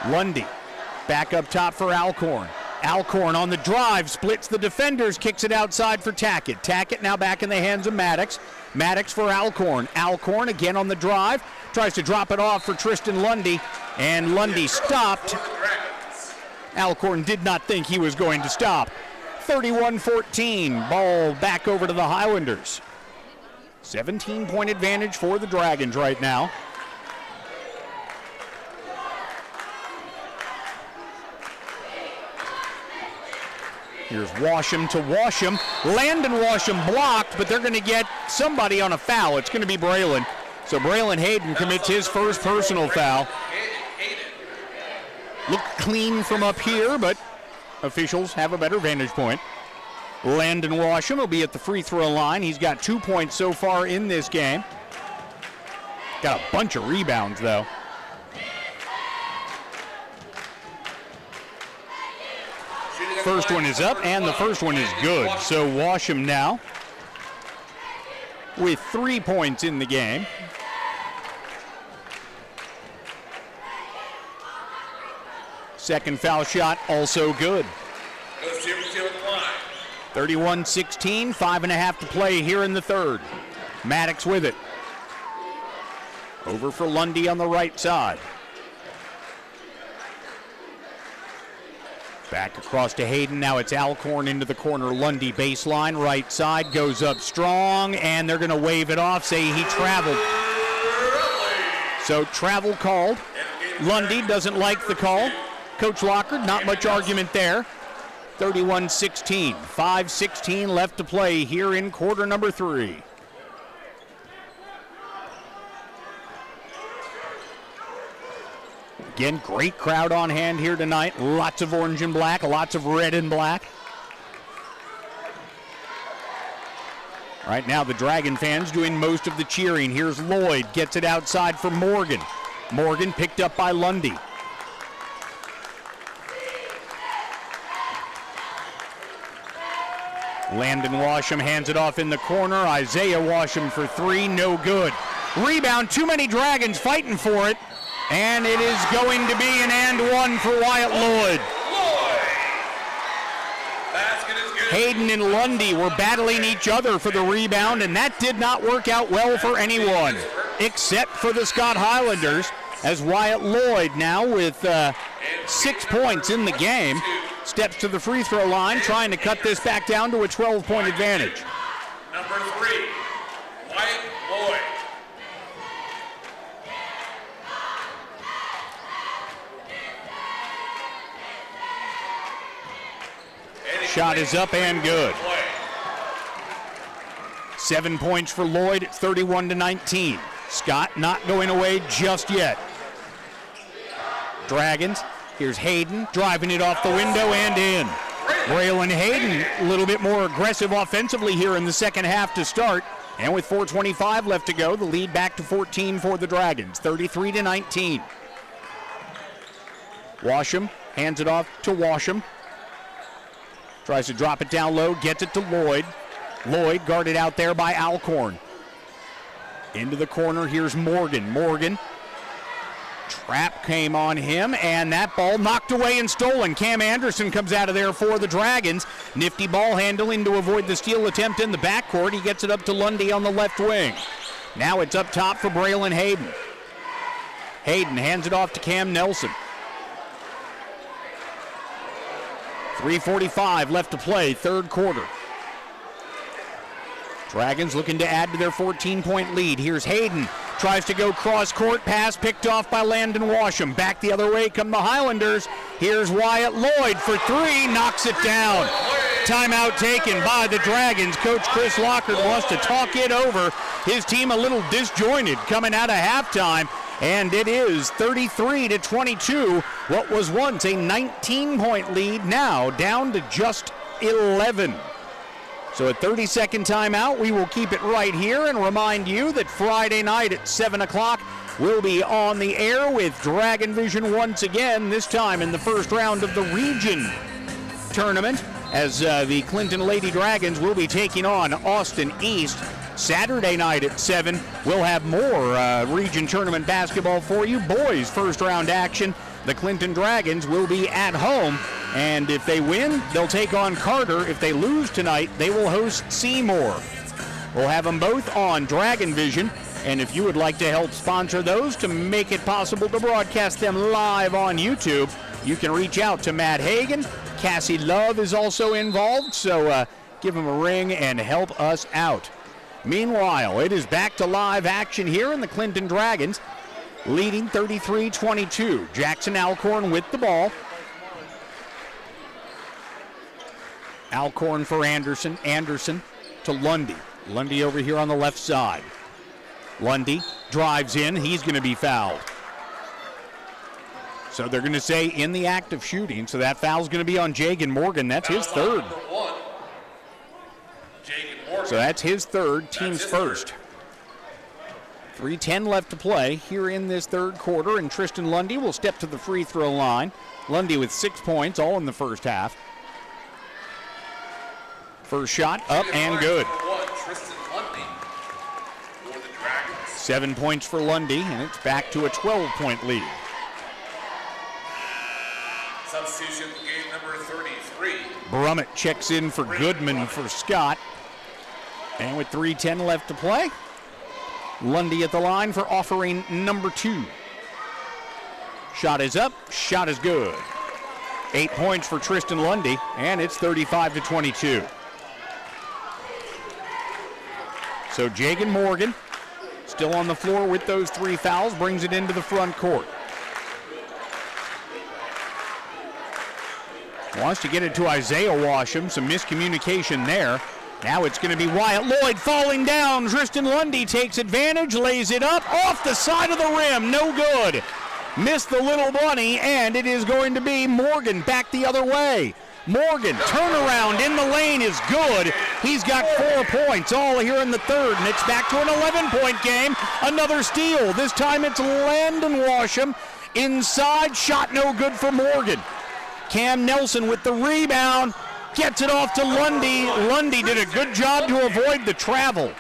Lundy back up top for Alcorn. Alcorn on the drive, splits the defenders, kicks it outside for Tackett. Tackett now back in the hands of Maddox. Maddox for Alcorn. Alcorn again on the drive, tries to drop it off for Tristan Lundy, and Lundy stopped. Alcorn did not think he was going to stop. 31-14, ball back over to the Highlanders. 17-point advantage for the Dragons right now. Here's Washam to Washam. Landon Washam blocked, but they're going to get somebody on a foul. It's going to be Braylon. So Braylon Hayden commits his first personal foul. Looked clean from up here, but officials have a better vantage point. Landon Washam will be at the free throw line. He's got 2 points so far in this game. Got a bunch of rebounds, though. First one is up, and the first one is good. So Washam now with 3 points in the game. Second foul shot also good. 31-16, 5.5 to play here in the third. Maddox with it. Over for Lundy on the right side. Back across to Hayden. Now it's Alcorn into the corner. Lundy baseline, right side, goes up strong, and they're going to wave it off, say he traveled. So travel called. Lundy doesn't like the call. Coach Lockard, not much argument there. 31-16, 5:16 left to play here in quarter number 3. Again, great crowd on hand here tonight. Lots of orange and black, lots of red and black. Right now, the Dragon fans doing most of the cheering. Here's Lloyd, gets it outside for Morgan. Morgan picked up by Lundy. Landon Washam hands it off in the corner. Isaiah Washam for 3, no good. Rebound, too many Dragons fighting for it. And it is going to be an and one for Wyatt Lloyd. Hayden and Lundy were battling each other for the rebound, and that did not work out well for anyone, except for the Scott Highlanders, as Wyatt Lloyd now with 6 points in the game steps to the free throw line, trying to cut this back down to a 12-point advantage. Number 3, Wyatt Lloyd. Shot is up and good. 7 points for Lloyd at 31-19. Scott not going away just yet. Dragons, here's Hayden driving it off the window and in. Braylon Hayden a little bit more aggressive offensively here in the second half to start. And with 4:25 left to go, the lead back to 14 for the Dragons, 33-19. Washam hands it off to Washam. Tries to drop it down low, gets it to Lloyd. Lloyd guarded out there by Alcorn. Into the corner, here's Morgan. Morgan, trap came on him, and that ball knocked away and stolen. Cam Anderson comes out of there for the Dragons. Nifty ball handling to avoid the steal attempt in the backcourt. He gets it up to Lundy on the left wing. Now it's up top for Braylon Hayden. Hayden hands it off to Cam Nelson. 3:45 left to play, third quarter. Dragons looking to add to their 14-point lead. Here's Hayden, tries to go cross-court, pass picked off by Landon Washam. Back the other way come the Highlanders. Here's Wyatt Lloyd for 3, knocks it down. Timeout taken by the Dragons. Coach Chris Lockard wants to talk it over. His team a little disjointed coming out of halftime. And it is 33-22, what was once a 19-point lead, now down to just 11. So a 30-second timeout. We will keep it right here and remind you that Friday night at 7 o'clock, will be on the air with Dragon Vision once again, this time in the first round of the region tournament, as the Clinton Lady Dragons will be taking on Austin East. Saturday night at 7, we'll have more region tournament basketball for you. Boys first round action. The Clinton Dragons will be at home, and if they win, they'll take on Carter. If they lose tonight, they will host Seymour. We'll have them both on Dragon Vision, and if you would like to help sponsor those to make it possible to broadcast them live on YouTube, you can reach out to Matt Hagan. Cassie Love is also involved, so give them a ring and help us out. Meanwhile, it is back to live action here in the Clinton Dragons, leading 33-22. Jackson Alcorn with the ball. Alcorn for Anderson. Anderson to Lundy. Lundy over here on the left side. Lundy drives in. He's going to be fouled. So they're going to say in the act of shooting, so that foul's going to be on Jagan Morgan. That's his third. So that's his third, team's first. 3:10 left to play here in this third quarter, and Tristan Lundy will step to the free throw line. Lundy with 6 points, all in the first half. First shot up and good. 7 points for Lundy, and it's back to a 12-point lead. Substitution game number 33. Brummett checks in for Goodman for Scott. And with 3:10 left to play, Lundy at the line for offering number 2. Shot is up, shot is good. 8 points for Tristan Lundy, and it's 35-22. So Jagan Morgan, still on the floor with those 3 fouls, brings it into the front court. Wants to get it to Isaiah Washam, some miscommunication there. Now it's going to be Wyatt Lloyd falling down. Tristan Lundy takes advantage, lays it up, off the side of the rim, no good. Missed the little bunny, and it is going to be Morgan back the other way. Morgan, turnaround in the lane is good. He's got 4 points, all here in the third, and it's back to an 11-point game. Another steal. This time it's Landon Washam. Inside, shot no good for Morgan. Cam Nelson with the rebound. Gets it off to Lundy. Lundy did a good job to avoid the travel.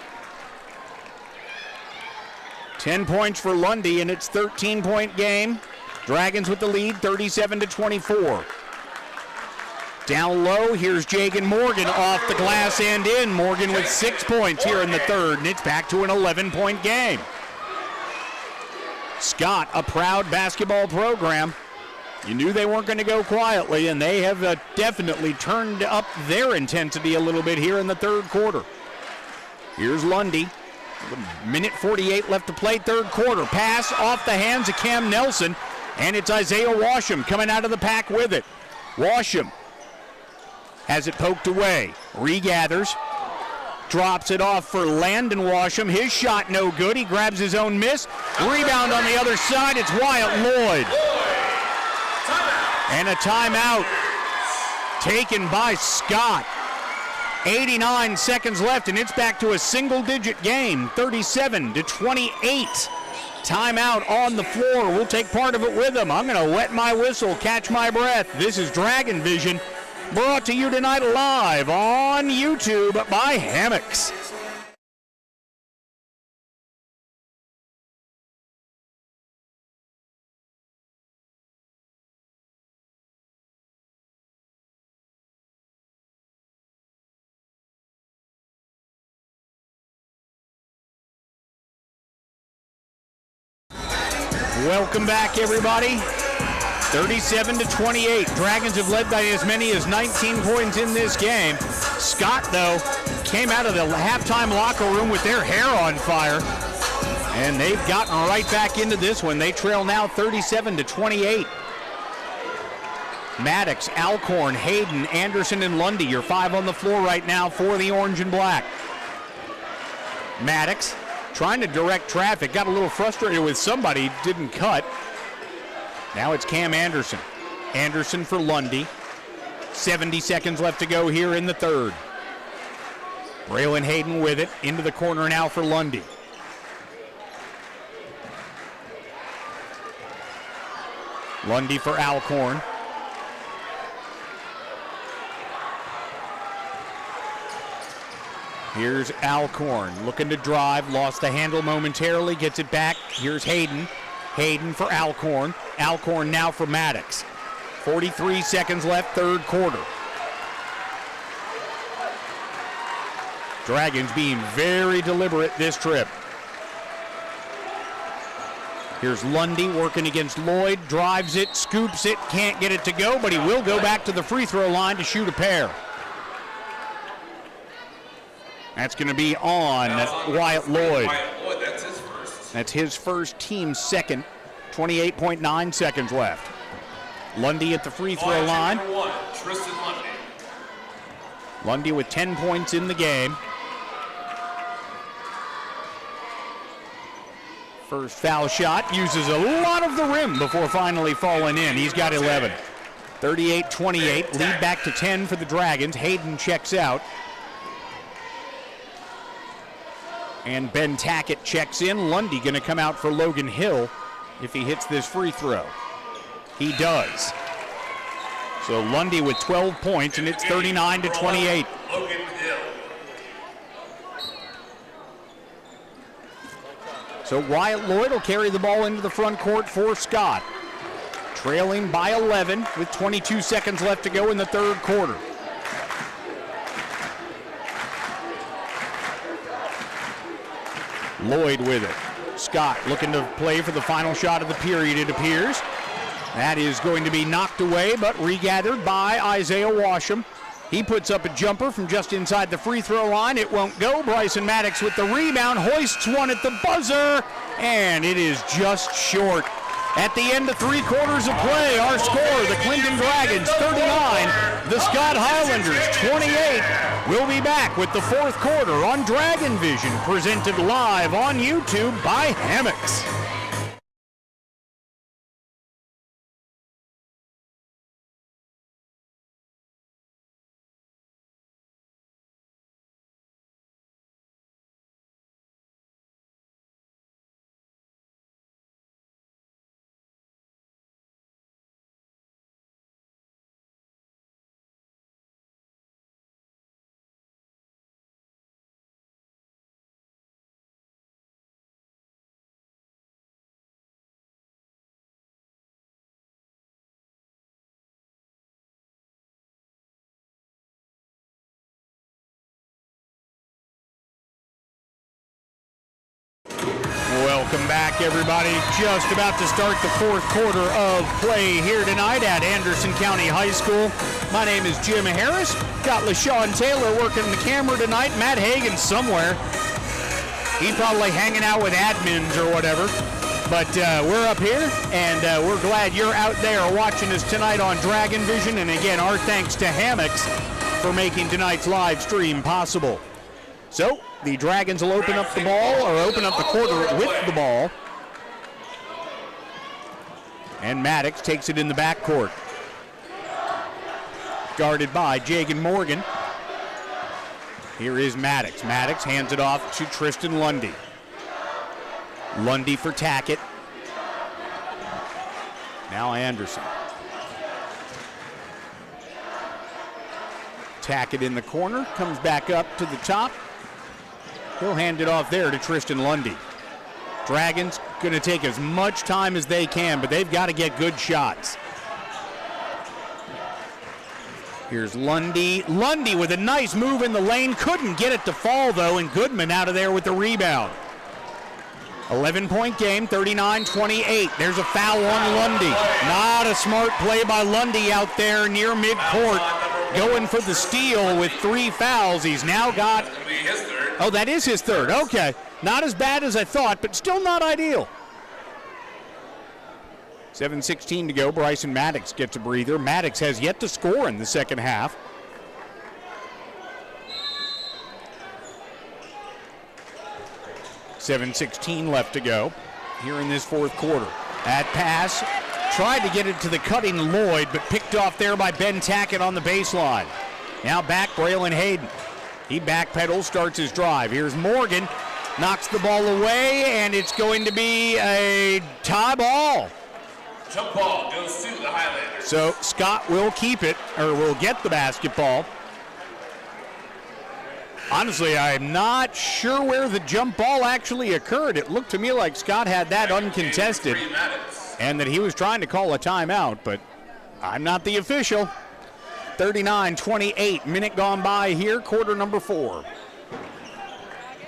10 points for Lundy, and it's 13-point game. Dragons with the lead, 37-24. Down low, here's Jagan Morgan off the glass and in. Morgan with 6 points here in the third, and it's back to an 11-point game. Scott, a proud basketball program. You knew they weren't going to go quietly, and they have definitely turned up their intensity a little bit here in the third quarter. Here's Lundy. Minute 48 left to play, third quarter. Pass off the hands of Cam Nelson, and it's Isaiah Washam coming out of the pack with it. Washam has it poked away. Regathers. Drops it off for Landon Washam. His shot no good. He grabs his own miss. Rebound on the other side. It's Wyatt Lloyd. And a timeout taken by Scott. 89 seconds left, and it's back to a single-digit game, 37-28. Timeout on the floor. We'll take part of it with them. I'm going to wet my whistle, catch my breath. This is Dragon Vision, brought to you tonight live on YouTube by Hammocks. Welcome back, everybody. 37-28. Dragons have led by as many as 19 points in this game. Scott, though, came out of the halftime locker room with their hair on fire, and they've gotten right back into this one. They trail now 37-28. Maddox, Alcorn, Hayden, Anderson, and Lundy, your 5 on the floor right now for the orange and black. Maddox trying to direct traffic, got a little frustrated with somebody, didn't cut. Now it's Cam Anderson. Anderson for Lundy. 70 seconds left to go here in the third. Braylon Hayden with it, into the corner now for Lundy. Lundy for Alcorn. Here's Alcorn looking to drive, lost the handle momentarily, gets it back. Here's Hayden. Hayden for Alcorn. Alcorn now for Maddox. 43 seconds left, third quarter. Dragons being very deliberate this trip. Here's Lundy working against Lloyd, drives it, scoops it, can't get it to go, but he will go back to the free throw line to shoot a pair. That's going to be on Wyatt Lloyd. That's his first. That's his first, team's second. 28.9 seconds left. Lundy at the free throw line. Number 1, Tristan Lundy. Lundy with 10 points in the game. First foul shot, uses a lot of the rim before finally falling in. He's got 11. 38-28, lead back to 10 for the Dragons. Hayden checks out. And Ben Tackett checks in. Lundy going to come out for Logan Hill if he hits this free throw. He does. So Lundy with 12 points, and it's 39-28. Logan Hill. So Wyatt Lloyd will carry the ball into the front court for Scott. Trailing by 11 with 22 seconds left to go in the third quarter. Lloyd with it. Scott looking to play for the final shot of the period, it appears. That is going to be knocked away, but regathered by Isaiah Washam. He puts up a jumper from just inside the free throw line. It won't go. Bryson Maddox with the rebound, hoists one at the buzzer, and it is just short. At the end of 3 quarters of play, our score, the Clinton Dragons 39, the Scott Highlanders 28. We'll be back with the fourth quarter on Dragon Vision, presented live on YouTube by Hammocks. Welcome back, everybody. Just about to start the fourth quarter of play here tonight at Anderson County High School. My name is Jim Harris. Got LaShawn Taylor working the camera tonight. Matt Hagan somewhere. He's probably hanging out with admins or whatever. But we're up here, and we're glad you're out there watching us tonight on Dragon Vision. And again, our thanks to Hammocks for making tonight's live stream possible. So, the Dragons will open up the ball, or open up the quarter with the ball. And Maddox takes it in the backcourt. Guarded by Jagan Morgan. Here is Maddox. Maddox hands it off to Tristan Lundy. Lundy for Tackett. Now Anderson. Tackett in the corner, comes back up to the top. He'll hand it off there to Tristan Lundy. Dragons going to take as much time as they can, but they've got to get good shots. Here's Lundy. Lundy with a nice move in the lane. Couldn't get it to fall, though, and Goodman out of there with the rebound. 11-point game, 39-28. There's a foul on Lundy. Not a smart play by Lundy out there near midcourt. Going for the steal with 3 fouls. He's now got... Oh, that is his third. Okay. Not as bad as I thought, but still not ideal. 7:16 to go. Bryson Maddox gets a breather. Maddox has yet to score in the second half. $7:16 left to go here in this fourth quarter. That pass tried to get it to the cutting Lloyd, but picked off there by Ben Tackett on the baseline. Now back Braylon Hayden. He backpedals, starts his drive. Here's Morgan, knocks the ball away, and it's going to be a tie ball. Jump ball goes to the Highlanders. So Scott will keep it, or will get the basketball. Honestly, I'm not sure where the jump ball actually occurred. It looked to me like Scott had that uncontested and that he was trying to call a timeout, but I'm not the official. 39-28, minute gone by here, quarter number 4.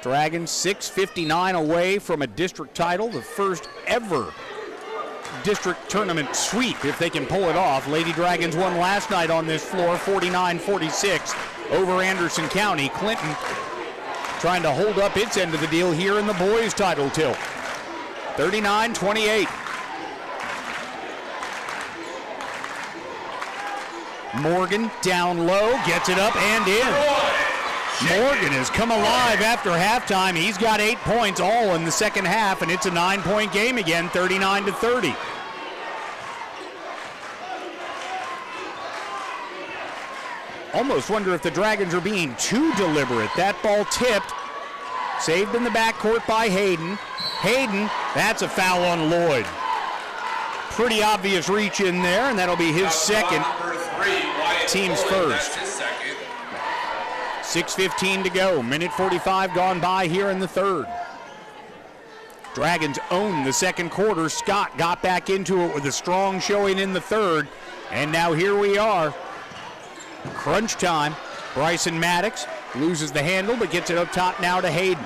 Dragons 6:59 away from a district title, the first ever district tournament sweep if they can pull it off. Lady Dragons won last night on this floor, 49-46 over Anderson County. Clinton trying to hold up its end of the deal here in the boys title tilt. 39-28. Morgan down low, gets it up and in. Morgan has come alive after halftime. He's got 8 points all in the second half, and it's a 9-point game again, 39-30. Almost wonder if the Dragons are being too deliberate. That ball tipped, saved in the backcourt by Hayden. Hayden, that's a foul on Lloyd. Pretty obvious reach in there, and that'll be his second, team's first. 6:15 to go, minute 45 gone by here in the third. Dragons own the second quarter. Scott got back into it with a strong showing in the third, and now here we are. Crunch time. Bryson Maddox loses the handle but gets it up top now to Hayden.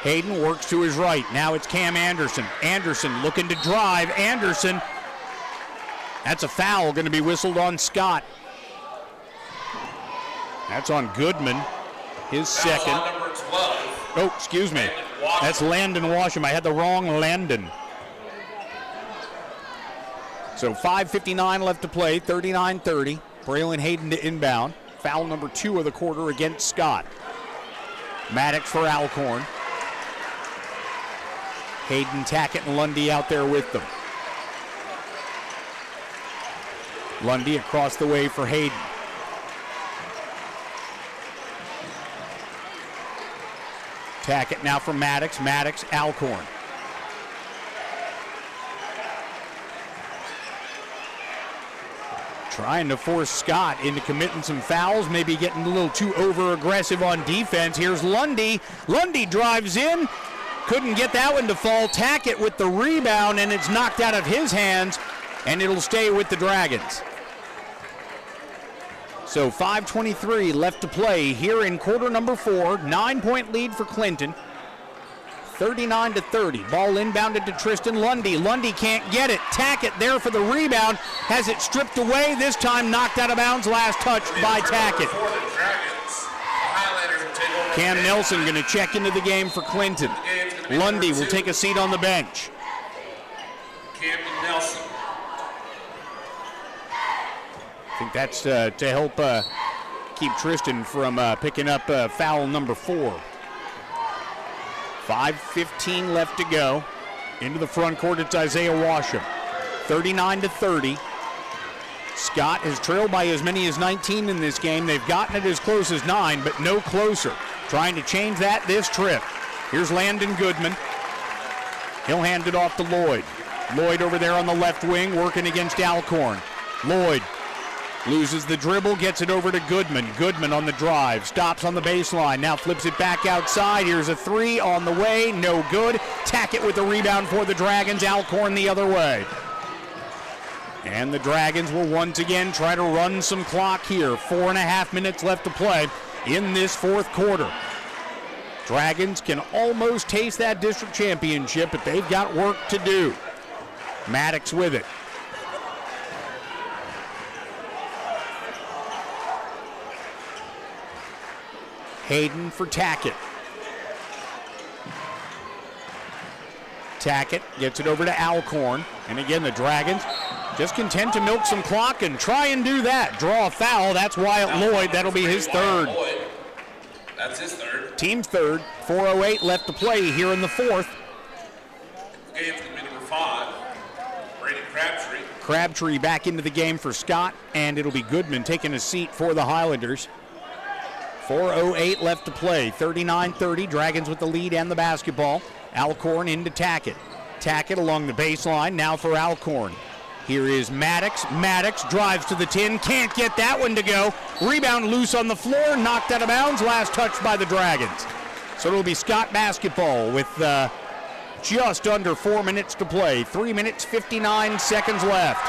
Hayden works to his right. Now it's Cam Anderson. Anderson looking to drive. Anderson. That's a foul going to be whistled on Scott. That's on Goodman, his second. Number 12. Oh, excuse me. That's Landon Washam. I had the wrong Landon. So 5:59 left to play, 39-30. Braylon Hayden to inbound. Foul number 2 of the quarter against Scott. Maddox for Alcorn. Hayden, Tackett, and Lundy out there with them. Lundy across the way for Hayden. Tackett now for Maddox. Maddox, Alcorn. Trying to force Scott into committing some fouls, maybe getting a little too over-aggressive on defense. Here's Lundy. Lundy drives in. Couldn't get that one to fall. Tackett with the rebound, and it's knocked out of his hands, and it'll stay with the Dragons. So 5:23 left to play here in quarter number 4. 9-point lead for Clinton. 39-30. Ball inbounded to Tristan Lundy. Lundy can't get it. Tackett there for the rebound. Has it stripped away. This time knocked out of bounds. Last touch by Tackett. Cam Nelson going to check into the game for Clinton. Lundy will take a seat on the bench. Camden Nelson. I think that's to help keep Tristan from picking up foul number 4. 5:15 left to go. Into the front court, it's Isaiah Washam. 39-30. Scott has trailed by as many as 19 in this game. They've gotten it as close as 9, but no closer. Trying to change that this trip. Here's Landon Goodman. He'll hand it off to Lloyd. Lloyd over there on the left wing, working against Alcorn. Lloyd loses the dribble, gets it over to Goodman. Goodman on the drive, stops on the baseline, now flips it back outside. Here's a 3 on the way, no good. Tackett with the rebound for the Dragons. Alcorn the other way. And the Dragons will once again try to run some clock here. 4.5 minutes left to play in this fourth quarter. Dragons can almost taste that district championship, but they've got work to do. Maddox with it. Hayden for Tackett. Tackett gets it over to Alcorn. And again, the Dragons just content to milk some clock and try and do that. Draw a foul. That's Wyatt Lloyd. That'll be his third. That's his third. Team's third. 4:08 left to play here in the fourth. Game's going to be number 5. Brady Crabtree. Crabtree back into the game for Scott, and it'll be Goodman taking a seat for the Highlanders. 4:08 left to play. 39-30. Dragons with the lead and the basketball. Alcorn into Tackett. Tackett along the baseline now for Alcorn. Here is Maddox. Maddox drives to the 10, can't get that one to go. Rebound loose on the floor, knocked out of bounds, last touch by the Dragons. So it'll be Scott basketball with just under 4 minutes to play. 3 minutes, 59 seconds left.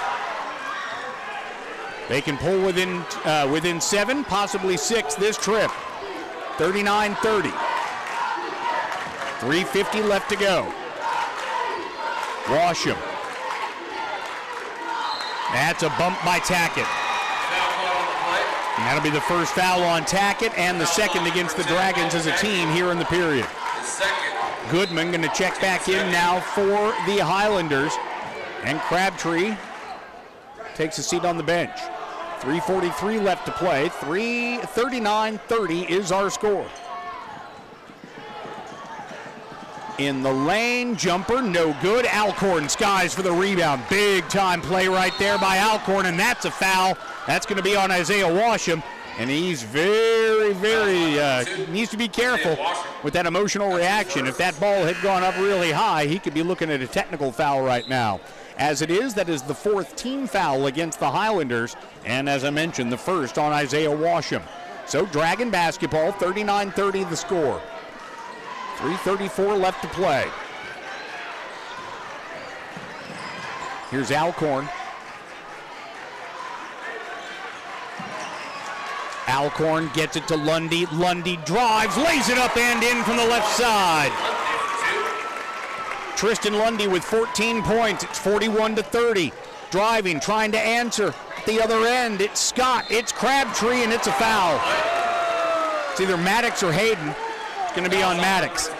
They can pull within 7, possibly 6 this trip. 39-30. 3:50 left to go. Washam. That's a bump by Tackett. And that'll be the first foul on Tackett and the second against the Dragons as a team here in the period. Goodman going to check back in now for the Highlanders. And Crabtree takes a seat on the bench. 3:43 left to play. 39-30 is our score. In the lane, jumper, no good. Alcorn skies for the rebound. Big time play right there by Alcorn, and that's a foul. That's going to be on Isaiah Washam, and he's very needs to be careful with that emotional reaction. If that ball had gone up really high, he could be looking at a technical foul right now. As it is, that is the 4th team foul against the Highlanders, and as I mentioned, the first on Isaiah Washam. So Dragon basketball, 39-30 the score. 3:34 left to play. Here's Alcorn. Alcorn gets it to Lundy. Lundy drives, lays it up and in from the left side. Tristan Lundy with 14 points. It's 41-30. Driving, trying to answer. At the other end, it's Scott, it's Crabtree, and it's a foul. It's either Maddox or Hayden. Going to be on Maddox.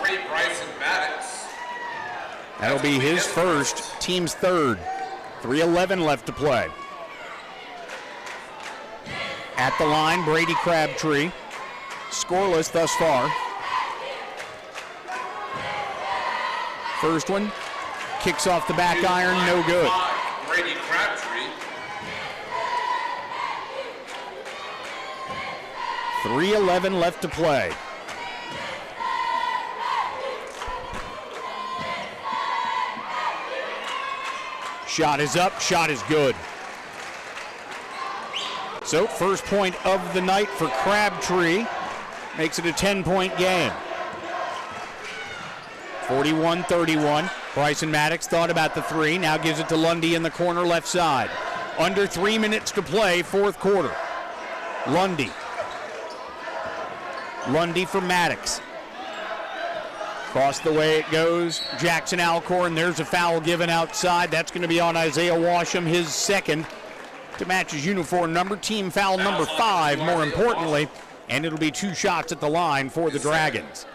That'll be his first, team's third. 3:11 left to play. At the line, Brady Crabtree. Scoreless thus far. First one, kicks off the back iron, no good. Brady Crabtree. 3:11 left to play. Shot is up, shot is good. So first point of the night for Crabtree. Makes it a 10-point game. 41-31. Bryson Maddox thought about the three, now gives it to Lundy in the corner left side. Under 3 minutes to play, fourth quarter. Lundy. Lundy for Maddox. Across the way it goes. Jackson Alcorn, there's a foul given outside. That's going to be on Isaiah Washam, his second to match his uniform number. Team foul number 5, more importantly. And it'll be 2 shots at the line for the Dragons.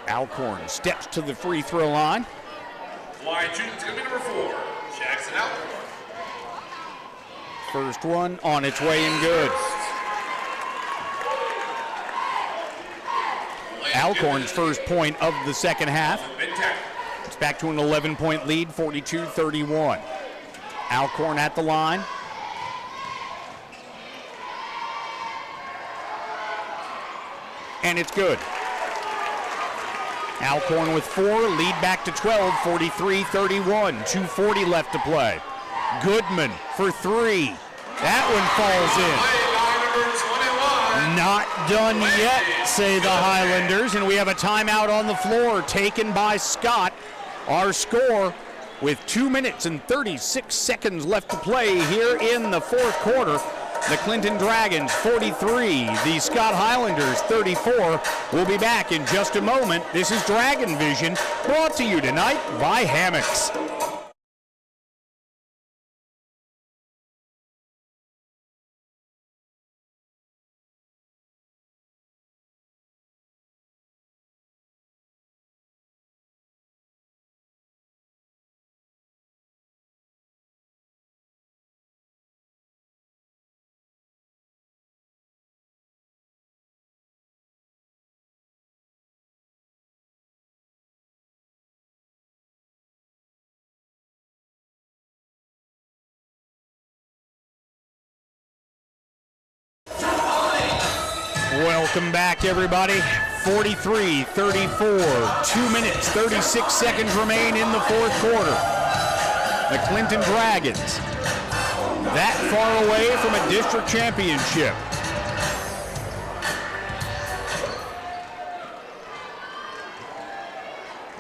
Alcorn steps to the free throw line. Line shooting is going to be number 4, Jackson Alcorn. First one on its way and good. Alcorn's first point of the second half. It's back to an 11-point lead, 42-31. Alcorn at the line. And it's good. Alcorn with 4, lead back to 12, 43-31. 2:40 left to play. Goodman for 3. That one falls in. Not done yet, say the Highlanders, and we have a timeout on the floor taken by Scott. Our score with 2 minutes and 36 seconds left to play here in the fourth quarter. The Clinton Dragons 43, the Scott Highlanders 34. We'll be back in just a moment. This is Dragon Vision, brought to you tonight by Hammocks. Welcome back, everybody. 43-34. 2 minutes, 36 seconds remain in the fourth quarter. The Clinton Dragons that far away from a district championship.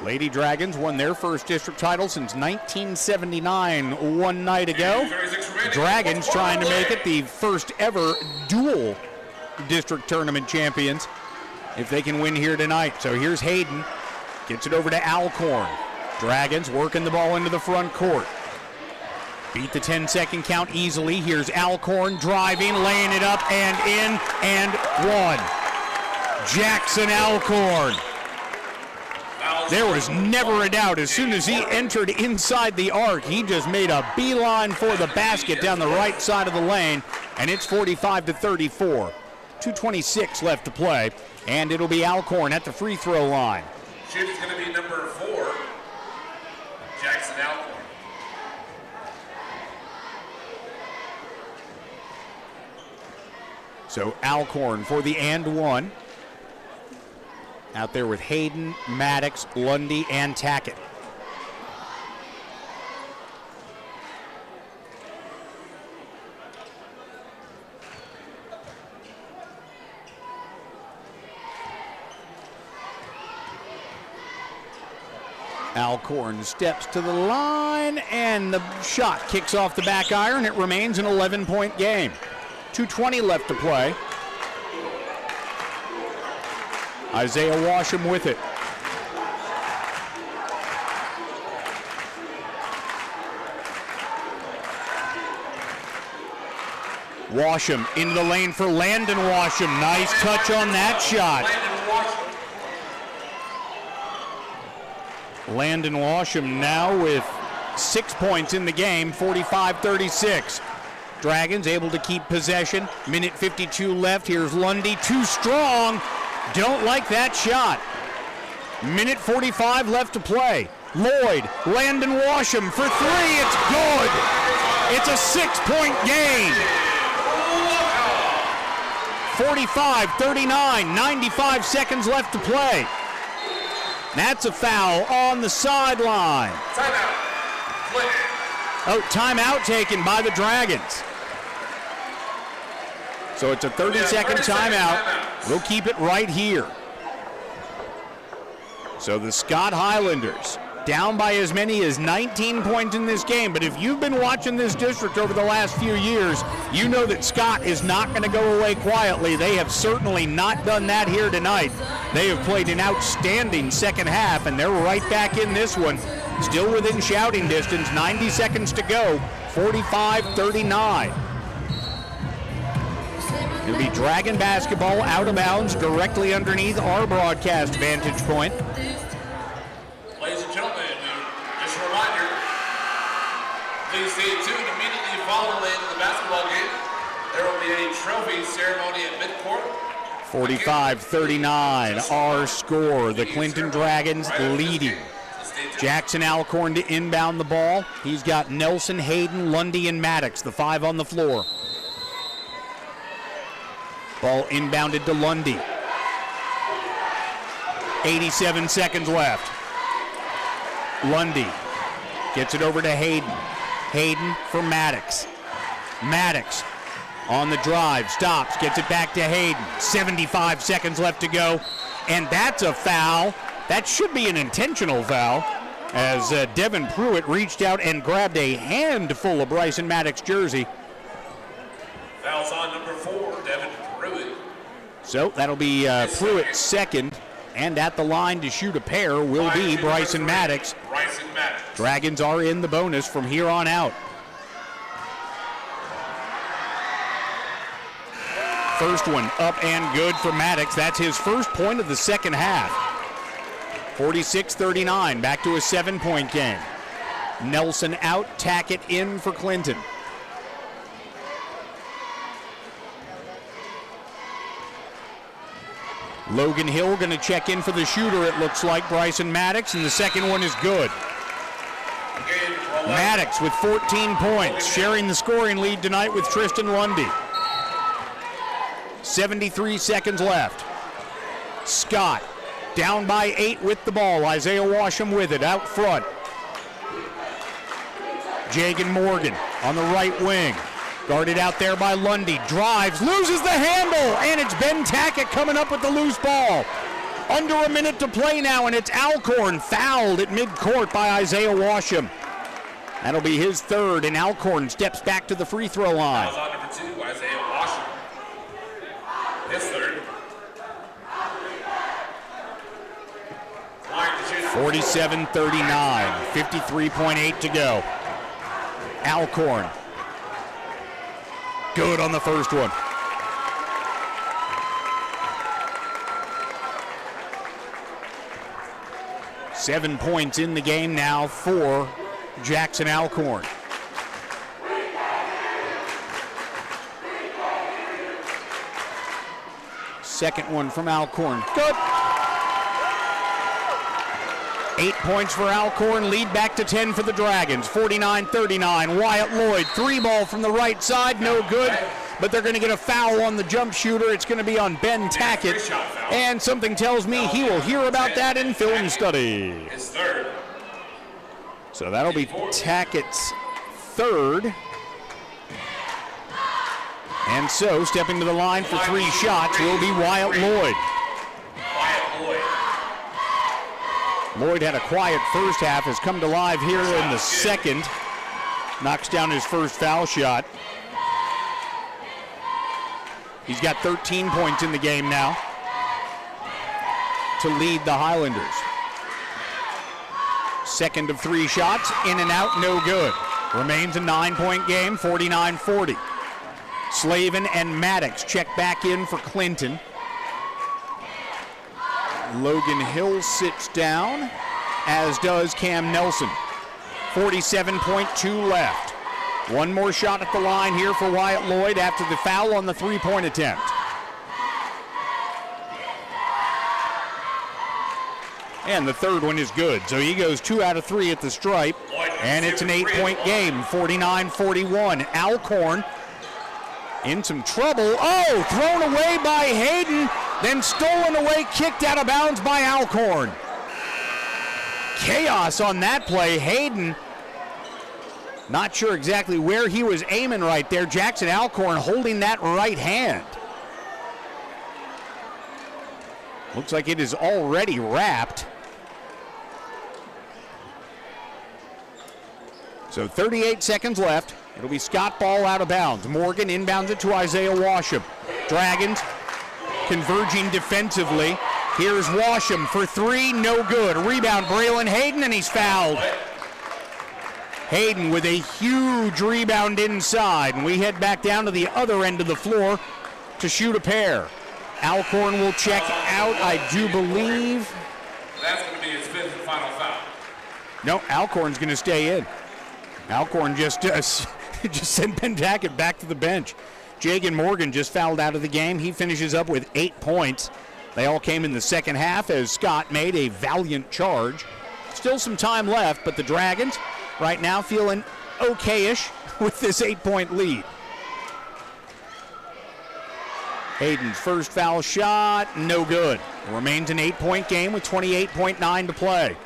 Lady Dragons won their first district title since 1979 one night ago. Dragons trying to make it the first ever dual district tournament champions if they can win here tonight. So here's Hayden, gets it over to Alcorn. Dragons working the ball into the front court. Beat the 10-second count easily. Here's Alcorn driving, laying it up and in, and one. Jackson Alcorn. There was never a doubt. As soon as he entered inside the arc, he just made a beeline for the basket down the right side of the lane, and it's 45-34. 2:26 left to play, and it'll be Alcorn at the free throw line. Shooting's going to be number 4, Jackson Alcorn. So Alcorn for the and one. Out there with Hayden, Maddox, Lundy, and Tackett. Alcorn steps to the line, and the shot kicks off the back iron. It remains an 11-point game. 2:20 left to play. Isaiah Washam with it. Washam into the lane for Landon Washam. Nice touch on that shot. Landon Washam now with 6 points in the game, 45-36. Dragons able to keep possession. Minute 52 left. Here's Lundy, too strong. Don't like that shot. Minute 45 left to play. Lloyd, Landon Washam for three. It's good. It's a 6-point game. 45-39, 95 seconds left to play. That's a foul on the sideline. Timeout. Oh, timeout taken by the Dragons. So it's a 30-second timeout. We'll keep it right here. So the Scott Highlanders down by as many as 19 points in this game. But if you've been watching this district over the last few years, you know that Scott is not going to go away quietly. They have certainly not done that here tonight. They have played an outstanding second half, and they're right back in this one. Still within shouting distance, 90 seconds to go, 45-39. It'll be Dragon basketball out of bounds directly underneath our broadcast vantage point. Ladies and gentlemen, just a reminder, please stay tuned. Immediately following the basketball game, there will be a trophy ceremony at midcourt. 45-39, our score. The Clinton Dragons leading. Jackson Alcorn to inbound the ball. He's got Nelson, Hayden, Lundy, and Maddox, the 5 on the floor. Ball inbounded to Lundy. 87 seconds left. Lundy gets it over to Hayden. Hayden for Maddox. Maddox on the drive, stops, gets it back to Hayden. 75 seconds left to go, and that's a foul. That should be an intentional foul, as Devin Pruitt reached out and grabbed a handful of Bryson Maddox jersey. Foul's on number 4, Devin Pruitt. So that'll be Pruitt's second, and at the line to shoot a pair will be Bryson Maddox. Bryson Maddox. Dragons are in the bonus from here on out. First one up and good for Maddox. That's his first point of the second half. 46-39, back to a 7-point game. Nelson out, Tackett in for Clinton. Logan Hill going to check in for the shooter, it looks like, Bryson Maddox, and the second one is good. Maddox with 14 points, sharing the scoring lead tonight with Tristan Lundy. 73 seconds left. Scott down by 8 with the ball. Isaiah Washam with it out front. Jagan Morgan on the right wing. Guarded out there by Lundy. Drives, loses the handle, and it's Ben Tackett coming up with the loose ball. Under a minute to play now, and it's Alcorn fouled at midcourt by Isaiah Washam. That'll be his third, and Alcorn steps back to the free throw line. Fouls on number 2, Isaiah Washam. His third. 47-39, 53.8 to go. Alcorn. Good on the first one. Seven points in the game now for Jackson Alcorn. Second one from Alcorn. Good. 8 points for Alcorn, lead back to 10 for the Dragons. 49-39, Wyatt Lloyd, 3-ball from the right side, no good, but they're going to get a foul on the jump shooter. It's going to be on Ben Tackett, and something tells me he will hear about that in film study. His third. So that'll be Tackett's third. And so, stepping to the line for 3 shots will be Wyatt Lloyd. Wyatt Lloyd. Lloyd had a quiet first half, has come to life here in the second. Knocks down his first foul shot. He's got 13 points in the game now to lead the Highlanders. Second of 3 shots, in and out, no good. Remains a 9-point game, 49-40. Slavin and Maddox check back in for Clinton. Logan Hill sits down, as does Cam Nelson. 47.2 left. One more shot at the line here for Wyatt Lloyd after the foul on the 3-point attempt. And the third one is good, so he goes 2 out of 3 at the stripe, and it's an 8-point game, 49-41. Alcorn in some trouble. Oh, thrown away by Hayden, then stolen away, kicked out of bounds by Alcorn. Chaos on that play. Hayden, not sure exactly where he was aiming right there. Jackson Alcorn holding that right hand. Looks like it is already wrapped. So 38 seconds left. It'll be Scott ball out of bounds. Morgan inbounds it to Isaiah Washam. Dragons converging defensively. Here's Washam for 3, no good. Rebound, Braylon Hayden, and he's fouled. Hayden with a huge rebound inside, and we head back down to the other end of the floor to shoot a pair. Alcorn will check out, I do believe. That's going to be his 5th and final foul. No, Alcorn's going to stay in. Alcorn just sent Ben Tackett back to the bench. Jagan Morgan just fouled out of the game. He finishes up with 8 points. They all came in the second half as Scott made a valiant charge. Still some time left, but the Dragons right now feeling okay-ish with this 8-point lead. Hayden's first foul shot, no good. It remains an 8-point game with 28.9 to play.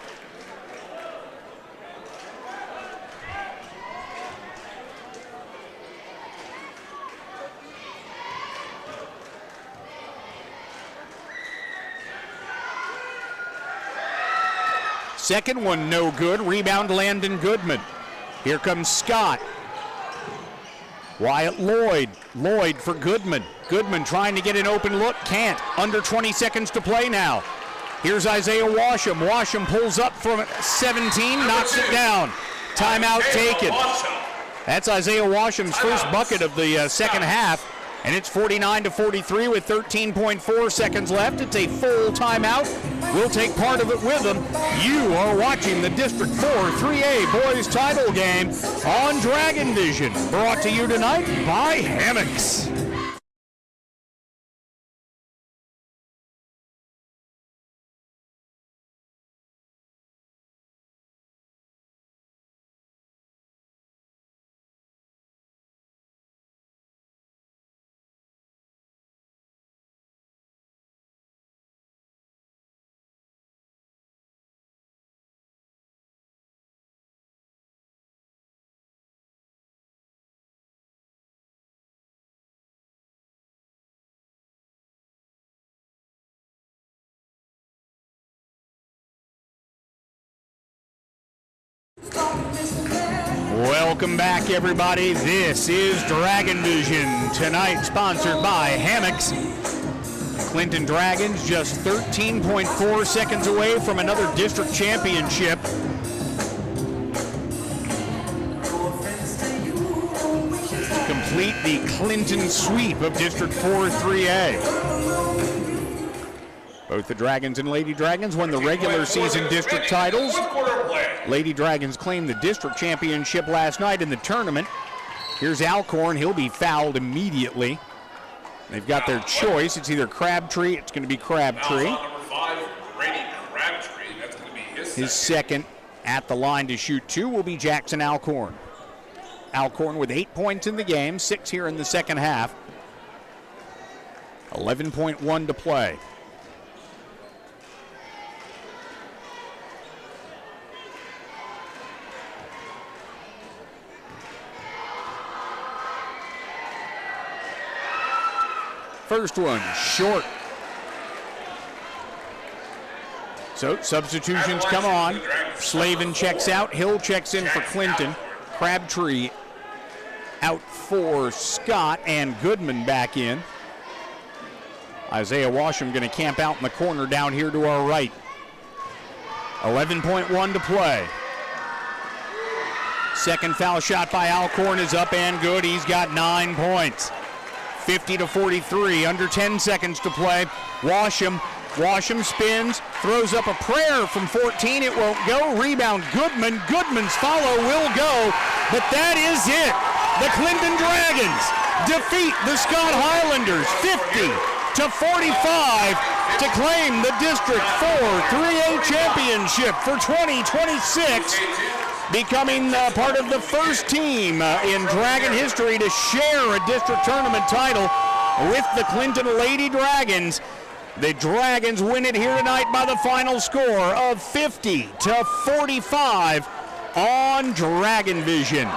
Second one no good. Rebound Landon Goodman. Here comes Scott. Wyatt Lloyd. Lloyd for Goodman. Goodman trying to get an open look. Can't. Under 20 seconds to play now. Here's Isaiah Washam. Washam pulls up from 17, knocks it down. Timeout taken. That's Isaiah Washam's first bucket of the second half. And it's 49-43 with 13.4 seconds left. It's a full timeout. We'll take part of it with them. You are watching the District 4 3A Boys Title Game on Dragon Vision. Brought to you tonight by Hammocks. Welcome back, everybody. This is Dragon Vision, tonight sponsored by Hammocks. Clinton Dragons just 13.4 seconds away from another district championship. Complete the Clinton sweep of District 4 3A. Both the Dragons and Lady Dragons won the regular season district titles. Lady Dragons claimed the district championship last night in the tournament. Here's Alcorn. He'll be fouled immediately. They've got their choice. It's either Crabtree. It's going to be Crabtree. Number 5, Brady Crabtree. That's going to be His second at the line to shoot 2 will be Jackson Alcorn. Alcorn with 8 points in the game, 6 here in the second half. 11.1 to play. First one, short. So substitutions come on. Slavin checks out. Hill checks in for Clinton. Crabtree out for Scott, and Goodman back in. Isaiah Washam going to camp out in the corner down here to our right. 11.1 to play. Second foul shot by Alcorn is up and good. He's got 9 points. 50-43, under 10 seconds to play. Washam spins, throws up a prayer from 14. It won't go. Rebound Goodman. Goodman's follow will go, but that is it. The Clinton Dragons defeat the Scott Highlanders 50-45 to claim the District 4 3A championship for 2026. Becoming part of the first team in Dragon history to share a district tournament title with the Clinton Lady Dragons. The Dragons win it here tonight by the final score of 50-45 on Dragon Vision.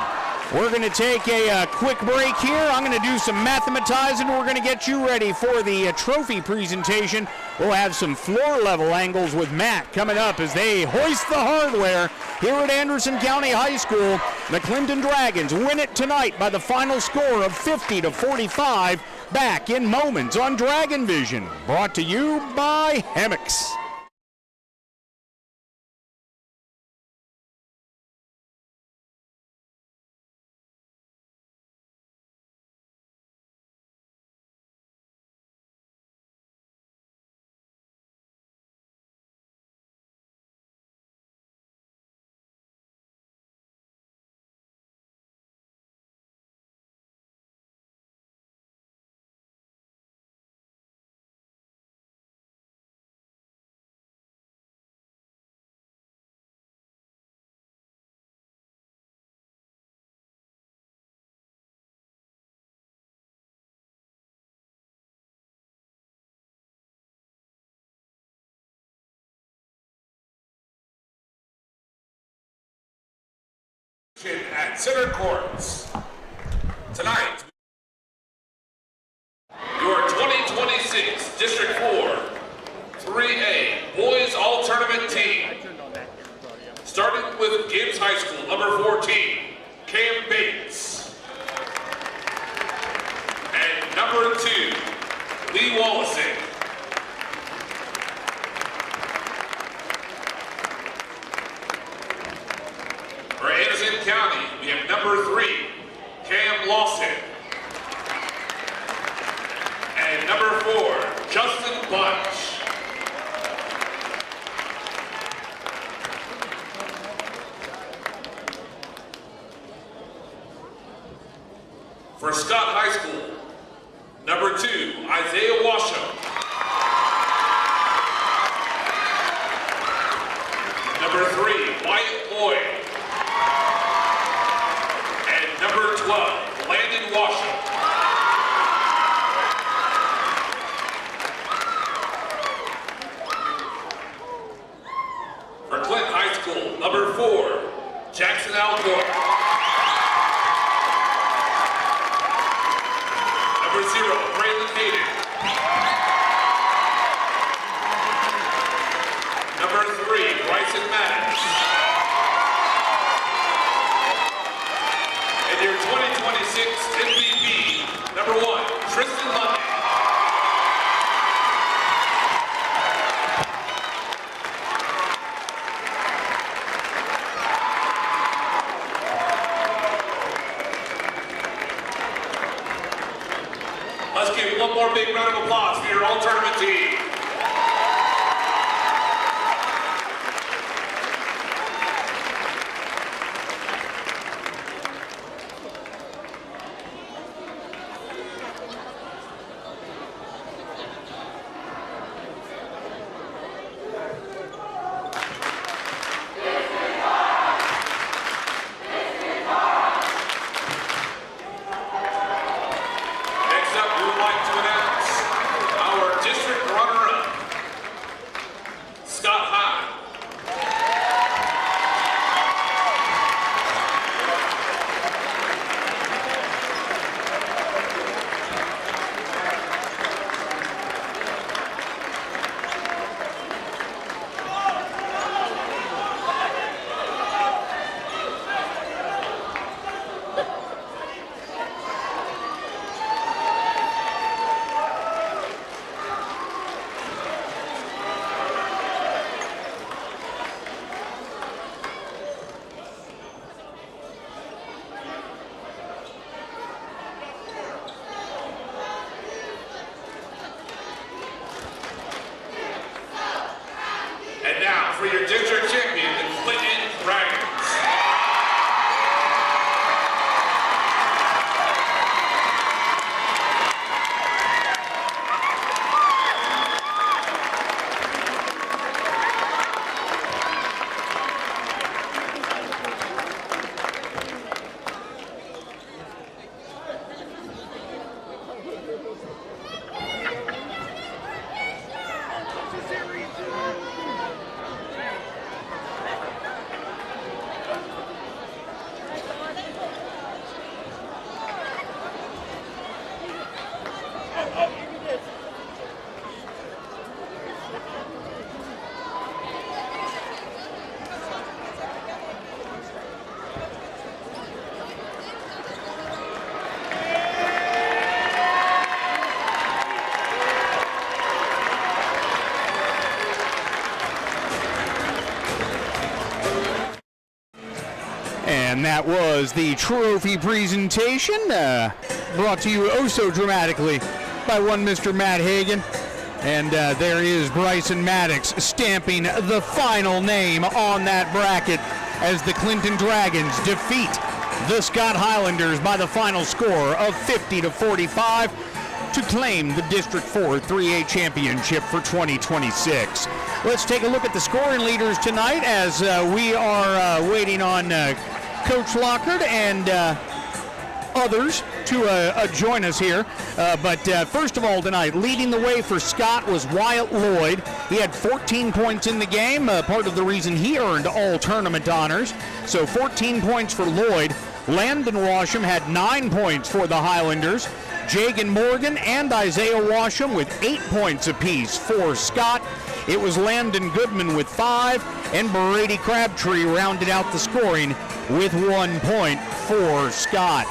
We're going to take a quick break here. I'm going to do some mathematizing. We're going to get you ready for the trophy presentation. We'll have some floor level angles with Matt coming up as they hoist the hardware here at Anderson County High School. The Clinton Dragons win it tonight by the final score of 50-45. Back in moments on Dragon Vision, brought to you by Hammocks. At center courts. Tonight, your 2026 District 4 3A Boys All-Tournament team. Starting with Gibbs High School, number 14, Cam Bates. And number 2, Lee Wallison. For Anderson County, we have number 3, Cam Lawson. And number 4, Justin Bunch. For Scott High School, number 2, Isaiah Washam. Number 3, Wyatt Lloyd. Number 12, Landon Washam. For Clinton High School, number 4, Jackson Alcorn. Number 0, Braylon Hayden. Number 3, Bryson Maddox. 2026 MVP, number 1, Tristan Lundy. Let's give one more big round of applause for your all-tournament team. And now for your district champion, the Clinton Dragons. And that was the trophy presentation, brought to you oh so dramatically by one Mr. Matt Hagan. And there is Bryson Maddox stamping the final name on that bracket as the Clinton Dragons defeat the Scott Highlanders by the final score of 50-45 to claim the District 4 3A championship for 2026. Let's take a look at the scoring leaders tonight as we are waiting on Coach Lockard and others to join us here. But first of all tonight, leading the way for Scott was Wyatt Lloyd. He had 14 points in the game, part of the reason he earned all tournament honors. So 14 points for Lloyd. Landon Washam had 9 points for the Highlanders. Jagan Morgan and Isaiah Washam with 8 points apiece for Scott. It was Landon Goodman with 5, and Brady Crabtree rounded out the scoring with 1 point for Scott.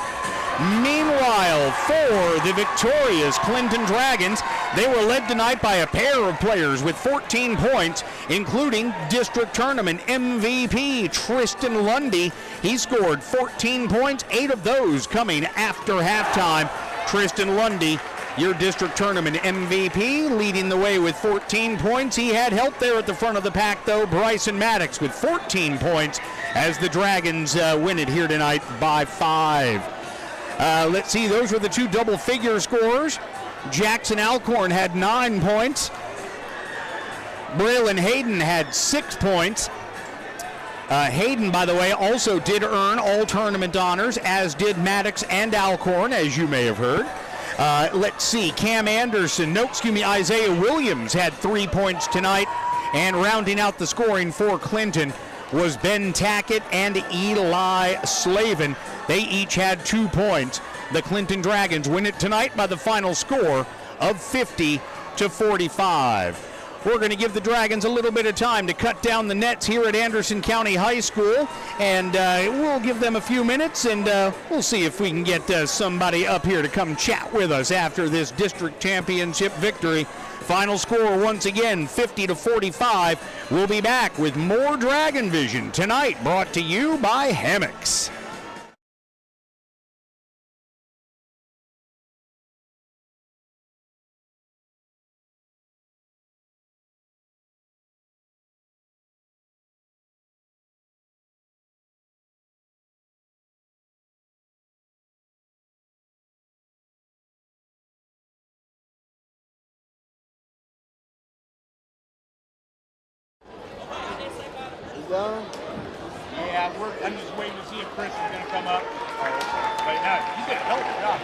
Meanwhile, for the victorious Clinton Dragons, they were led tonight by a pair of players with 14 points, including district tournament MVP Tristan Lundy. He scored 14 points, 8 of those coming after halftime. Tristan Lundy, your district tournament MVP, leading the way with 14 points. He had help there at the front of the pack, though. Bryson Maddox with 14 points as the Dragons win it here tonight by 5. Let's see, those were the two double-figure scorers. Jackson Alcorn had 9 points. Braylon Hayden had 6 points. Hayden, by the way, also did earn all tournament honors, as did Maddox and Alcorn, as you may have heard. Let's see, Isaiah Williams had 3 points tonight, and rounding out the scoring for Clinton was Ben Tackett and Eli Slavin. They each had 2 points. The Clinton Dragons win it tonight by the final score of 50-45. we're going to give the Dragons a little bit of time to cut down the nets here at Anderson County High School, and we'll give them a few minutes, and we'll see if we can get somebody up here to come chat with us after this district championship victory. Final score once again, 50-45. We'll be back with more Dragon Vision tonight, brought to you by Hammocks. Yeah, I'm just waiting to see if Chris is going to come up. But no, you did a hell of a job.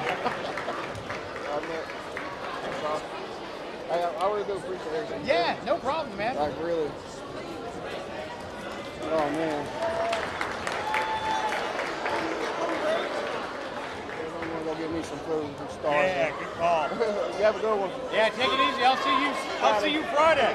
I really do appreciate everything. Yeah, no problem, man. Like, really. Oh, man. I'm going to go get me some food and some stars. Yeah, good call. You have a good one. Yeah, take it easy. I'll see you Friday.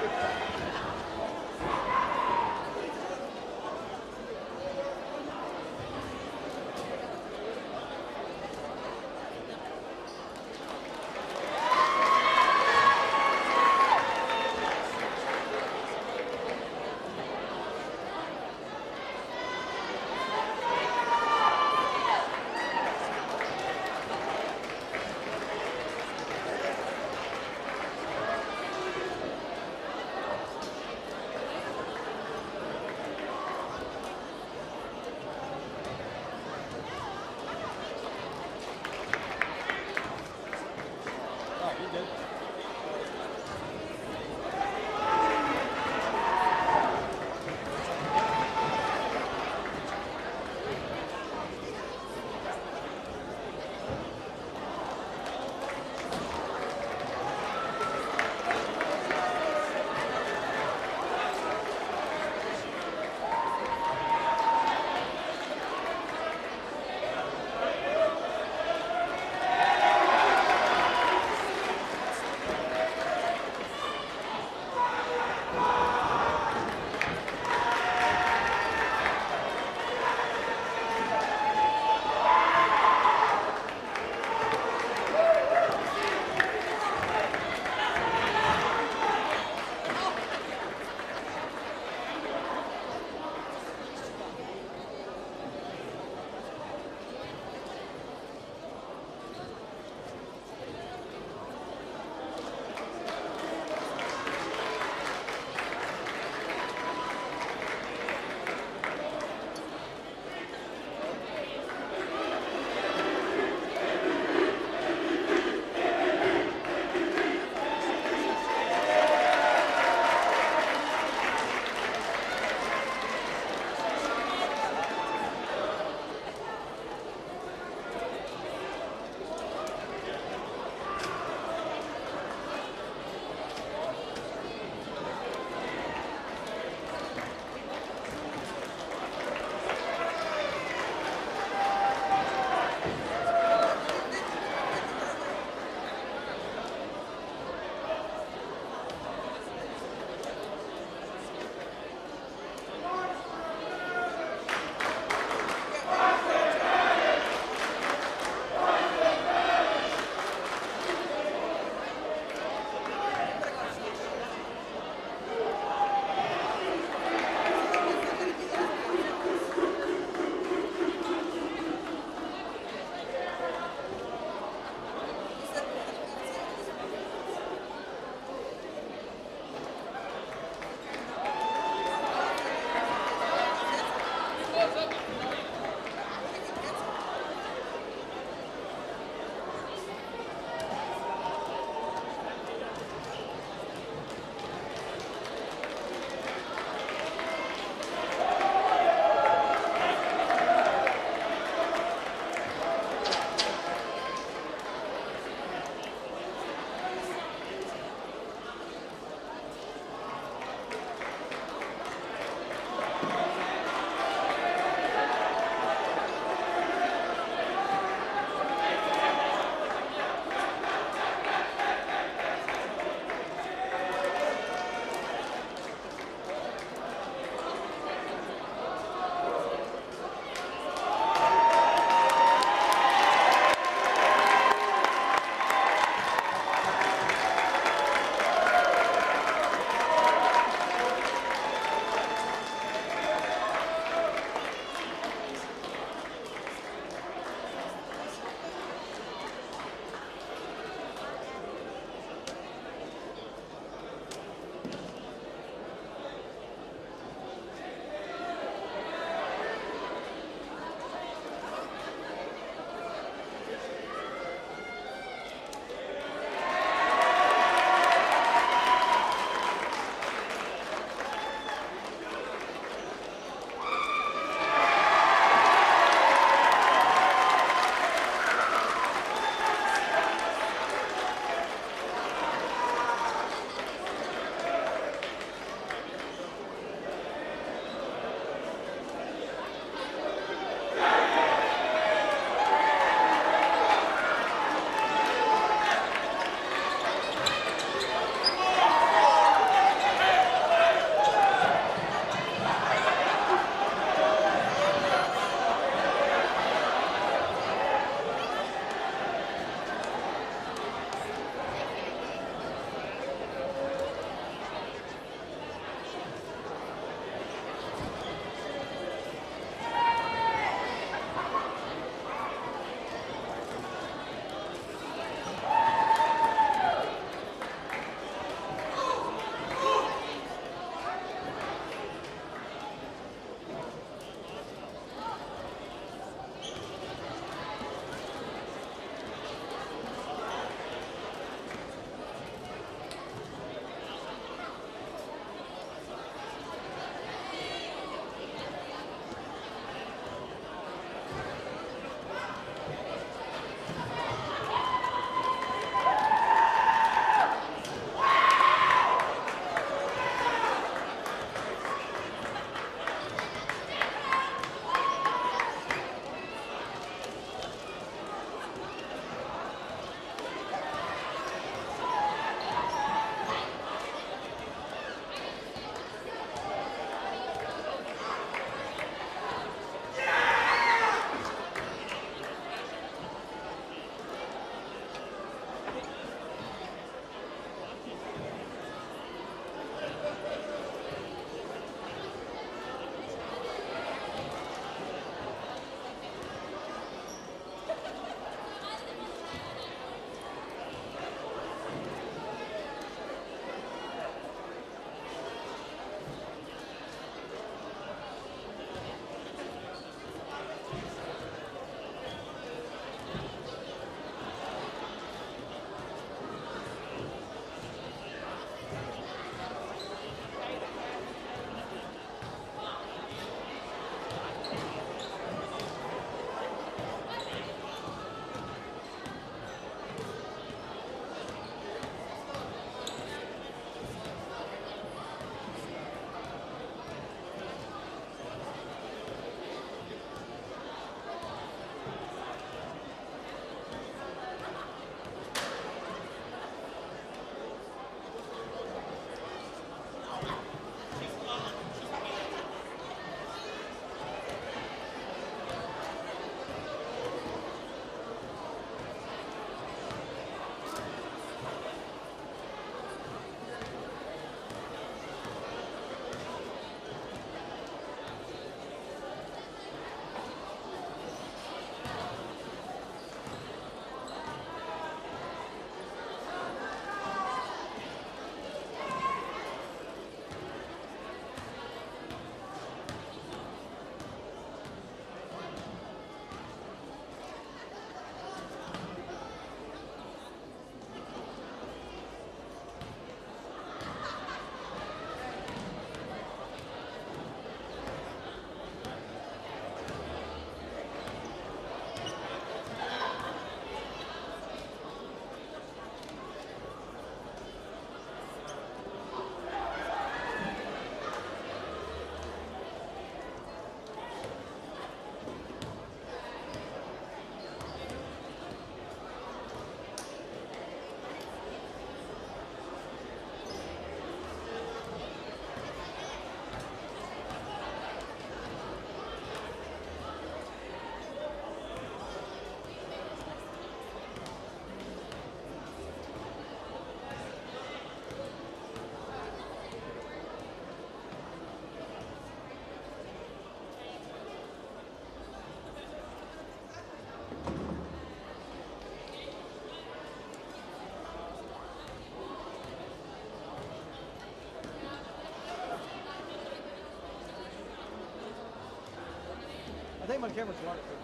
think my camera's waterproof.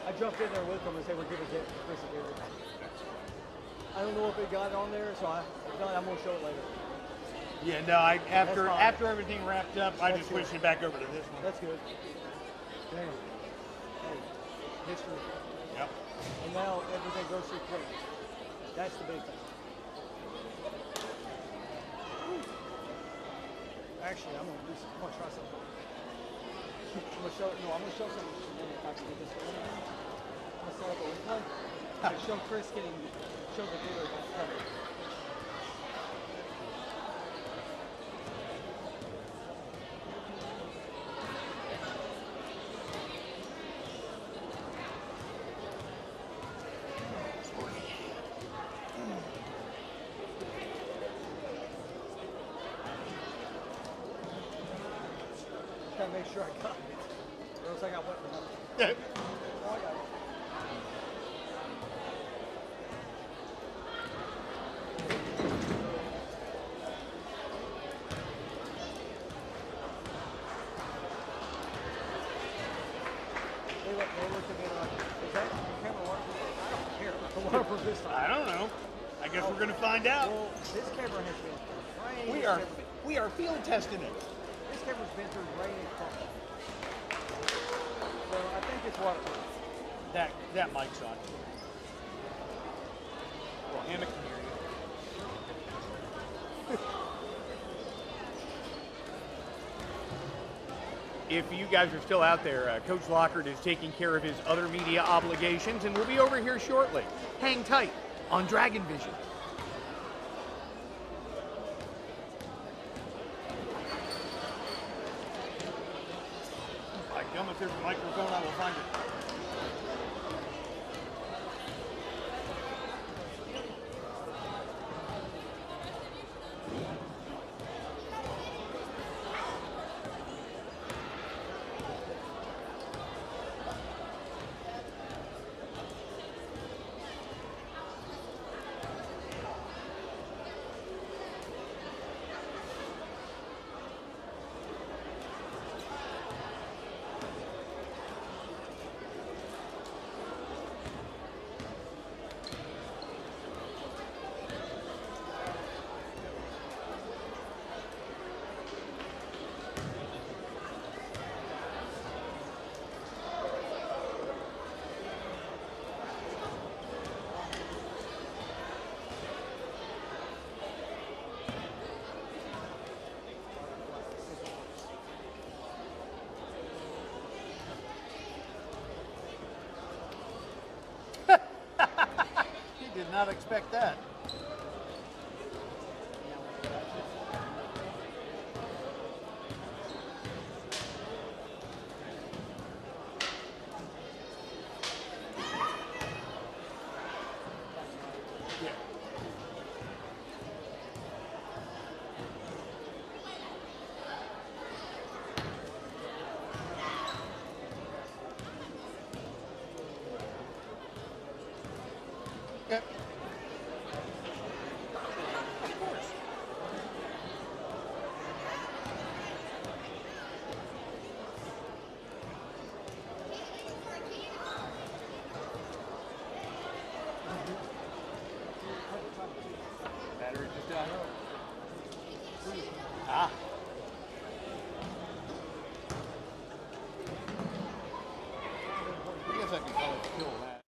I jumped in there with them and said we're giving Chris a Gary. I don't know if it got on there, so I'm going to show it later. Yeah, no, after everything wrapped up, I just switched it back over to this one. That's good. Damn. Hey, history. Yep. And now everything goes through quick. That's the big thing. Actually, I'm gonna try something. I'm gonna show something. If I can get this one. I'm gonna set up a replay. And show Chris show the dealer that's coming. Gotta make sure I got it. Or else I got what for nothing. Oh, I got it. They looked at me like, is that camera waterproof? I don't care. The waterproof this time. I don't know. I guess we're gonna find out. Well, this camera has been rain. We are field testing it. This camera's been through rain and fog. So I think it's waterproof. That mic's on. Well, Hannah can hear you. If you guys are still out there, Coach Lockhart is taking care of his other media obligations, and we'll be over here shortly. Hang tight on Dragon Vision. By gum, if there's a microphone, I will find it. Did not expect that. Yep. Of course. Battery just died. Ah. I guess I can call it kill that.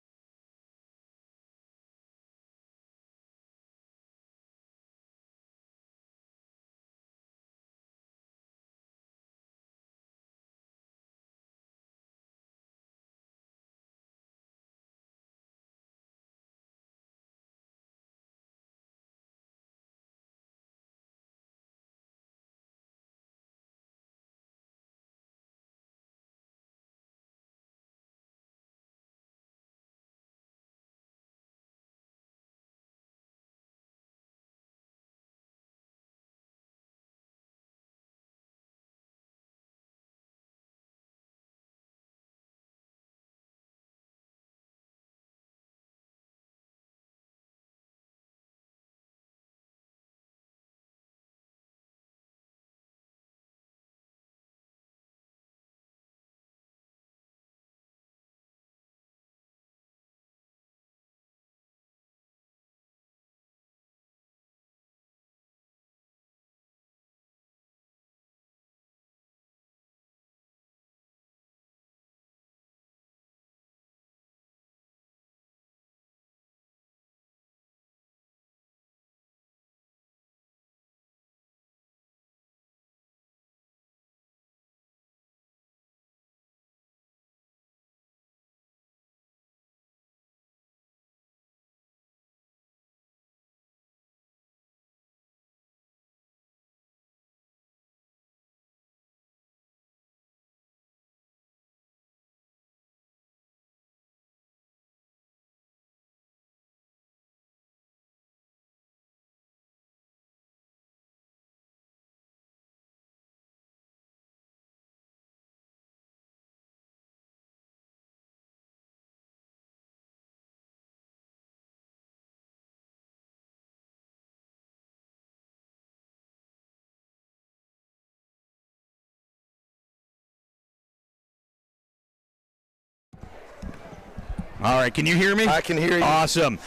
All right, can you hear me? I can hear you. Awesome.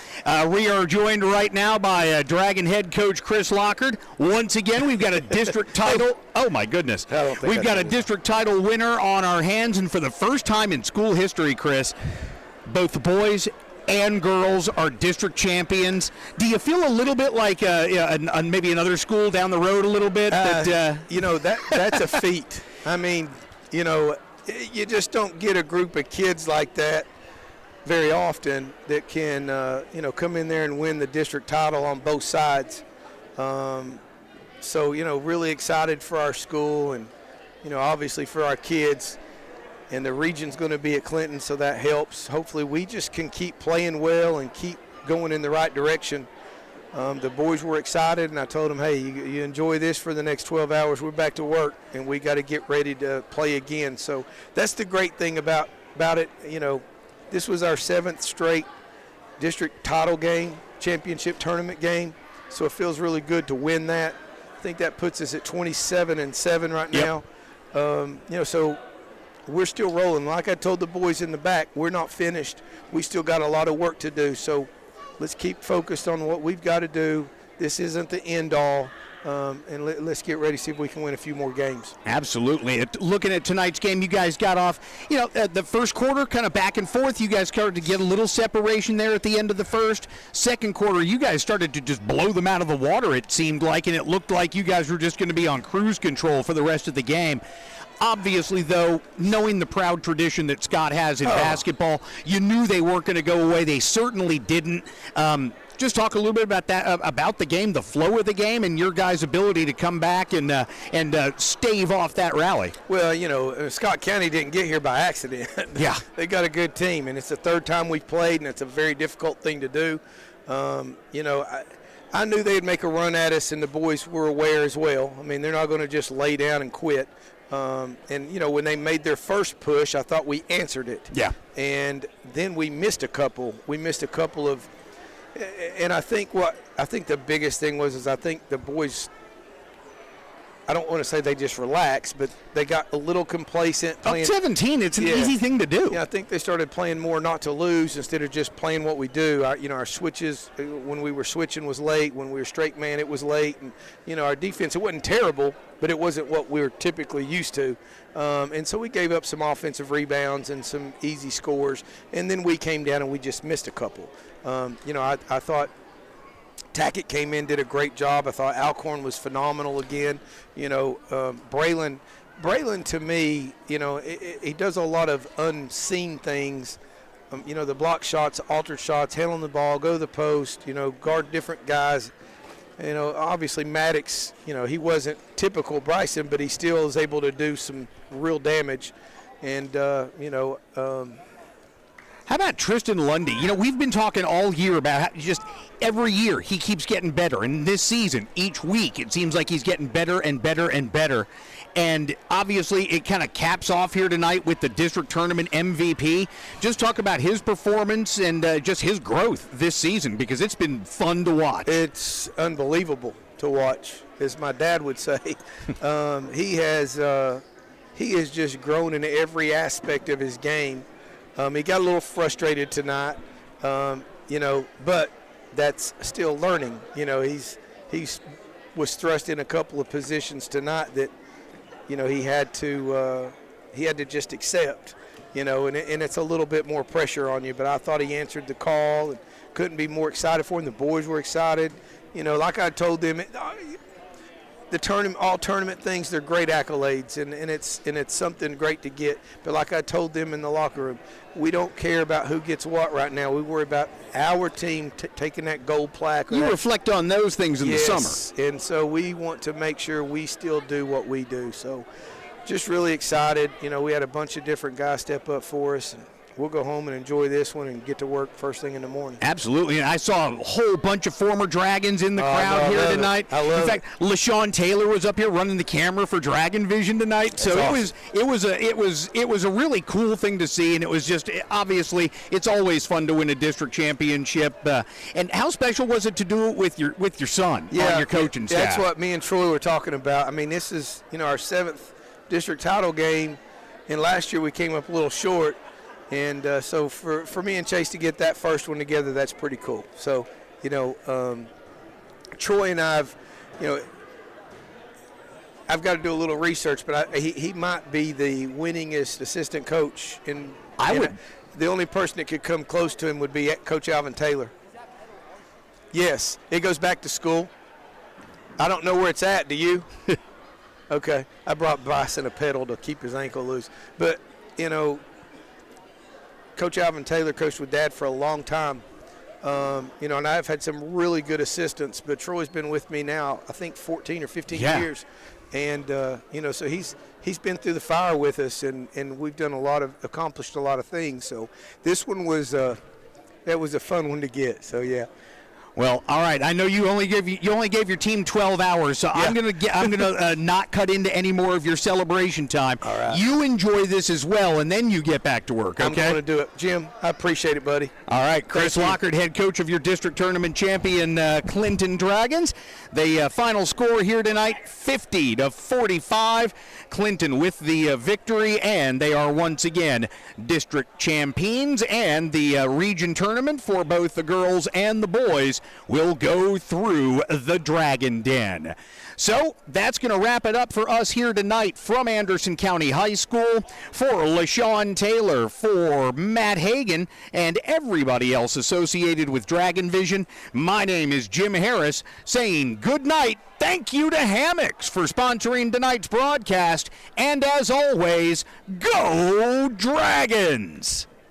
We are joined right now by Dragon head coach Chris Lockard. Once again, we've got a district title. Oh, my goodness. I don't think We've I got a can. district title winner on our hands, and for the first time in school history, Chris, both the boys and girls are district champions. Do you feel a little bit like maybe another school down the road a little bit? That's a feat. I mean, you just don't get a group of kids like that very often that can, come in there and win the district title on both sides. So, really excited for our school and, obviously for our kids. And the region's going to be at Clinton, so that helps. Hopefully we just can keep playing well and keep going in the right direction. The boys were excited, and I told them, hey, you enjoy this for the next 12 hours. We're back to work, and we got to get ready to play again. So that's the great thing about it. This was our 7th straight district title game, championship tournament game, so it feels really good to win that. I think that puts us at 27-7 right Yep. now. So we're still rolling. Like I told the boys in the back, we're not finished. We still got a lot of work to do, so let's keep focused on what we've got to do. This isn't the end all. And let's get ready to see if we can win a few more games. Absolutely. Looking at tonight's game, you guys got off, the first quarter kind of back and forth. You guys started to get a little separation there at the end of the first. Second quarter, you guys started to just blow them out of the water, it seemed like, and it looked like you guys were just going to be on cruise control for the rest of the game. Obviously, though, knowing the proud tradition that Scott has in basketball, you knew they weren't going to go away. They certainly didn't. Just talk a little bit about that, about the game, the flow of the game, and your guys' ability to come back and stave off that rally. Well, Scott County didn't get here by accident. Yeah. They got a good team, and it's the 3rd time we've played, and it's a very difficult thing to do. I knew they'd make a run at us, and the boys were aware as well. I mean, they're not going to just lay down and quit. When they made their first push, I thought we answered it. Yeah. And then we missed a couple. And I think the biggest thing was I think the boys, I don't want to say they just relaxed, but they got a little complacent. Up 17, it's an easy thing to do. Yeah, I think they started playing more not to lose instead of just playing what we do. Our switches, when we were switching was late. When we were straight man, it was late. And, our defense, it wasn't terrible, but it wasn't what we were typically used to. And so we gave up some offensive rebounds and some easy scores. And then we came down and we just missed a couple. I thought Tackett came in, did a great job. I thought Alcorn was phenomenal again. Braylon to me, he does a lot of unseen things. The block shots, altered shots, handling the ball, go to the post, guard different guys. Obviously Maddox, he wasn't typical Bryson, but he still is able to do some real damage. And, How about Tristan Lundy? We've been talking all year about how just every year he keeps getting better. And this season, each week, it seems like he's getting better and better and better. And obviously, it kind of caps off here tonight with the district tournament MVP. Just talk about his performance and just his growth this season, because it's been fun to watch. It's unbelievable to watch, as my dad would say. He has just grown in every aspect of his game. He got a little frustrated tonight, but that's still learning. He's was thrust in a couple of positions tonight that, he had to just accept, and it's a little bit more pressure on you. But I thought he answered the call and couldn't be more excited for him. The boys were excited. Like I told them, all tournament things, they're great accolades, and it's something great to get. But like I told them in the locker room, we don't care about who gets what right now. We worry about our team taking that gold plaque. You reflect on those things in the summer. And so we want to make sure we still do what we do. So just really excited. We had a bunch of different guys step up for us. And we'll go home and enjoy this one and get to work first thing in the morning. Absolutely. And I saw a whole bunch of former Dragons in the crowd here tonight. I love in fact, LaShawn Taylor was up here running the camera for Dragon Vision tonight. So it was a really cool thing to see, and it was just, obviously it's always fun to win a district championship. And how special was it to do it with your son on your coaching staff? That's what me and Troy were talking about. I mean, this is our 7th district title game, and last year we came up a little short. And so for me and Chase to get that first one together, that's pretty cool. So, Troy and I've got to do a little research, but he might be the winningest assistant coach in. The only person that could come close to him would be Coach Alvin Taylor. Yes, it goes back to school. I don't know where it's at. Do you? Okay, I brought Bryson a pedal to keep his ankle loose, but Coach Alvin Taylor coached with Dad for a long time. And I've had some really good assistants, but Troy's been with me now, I think 14 or 15 years. And, so he's been through the fire with us, and we've accomplished a lot of things. So this one was, that was a fun one to get. So, yeah. Well, all right. I know you only gave your team 12 hours, so Yeah. I'm gonna not cut into any more of your celebration time. All right. You enjoy this as well, and then you get back to work. Okay. I'm going to do it, Jim. I appreciate it, buddy. All right, Chris Thank you. Lockhart, head coach of your district tournament champion Clinton Dragons. The final score here tonight, 50-45. Clinton with the victory, and they are once again district champions. And the region tournament for both the girls and the boys will go through the Dragon Den. So that's going to wrap it up for us here tonight from Anderson County High School. For LaShawn Taylor, for Matt Hagan, and everybody else associated with Dragon Vision, my name is Jim Harris saying good night. Thank you to Hammocks for sponsoring tonight's broadcast. And as always, go Dragons!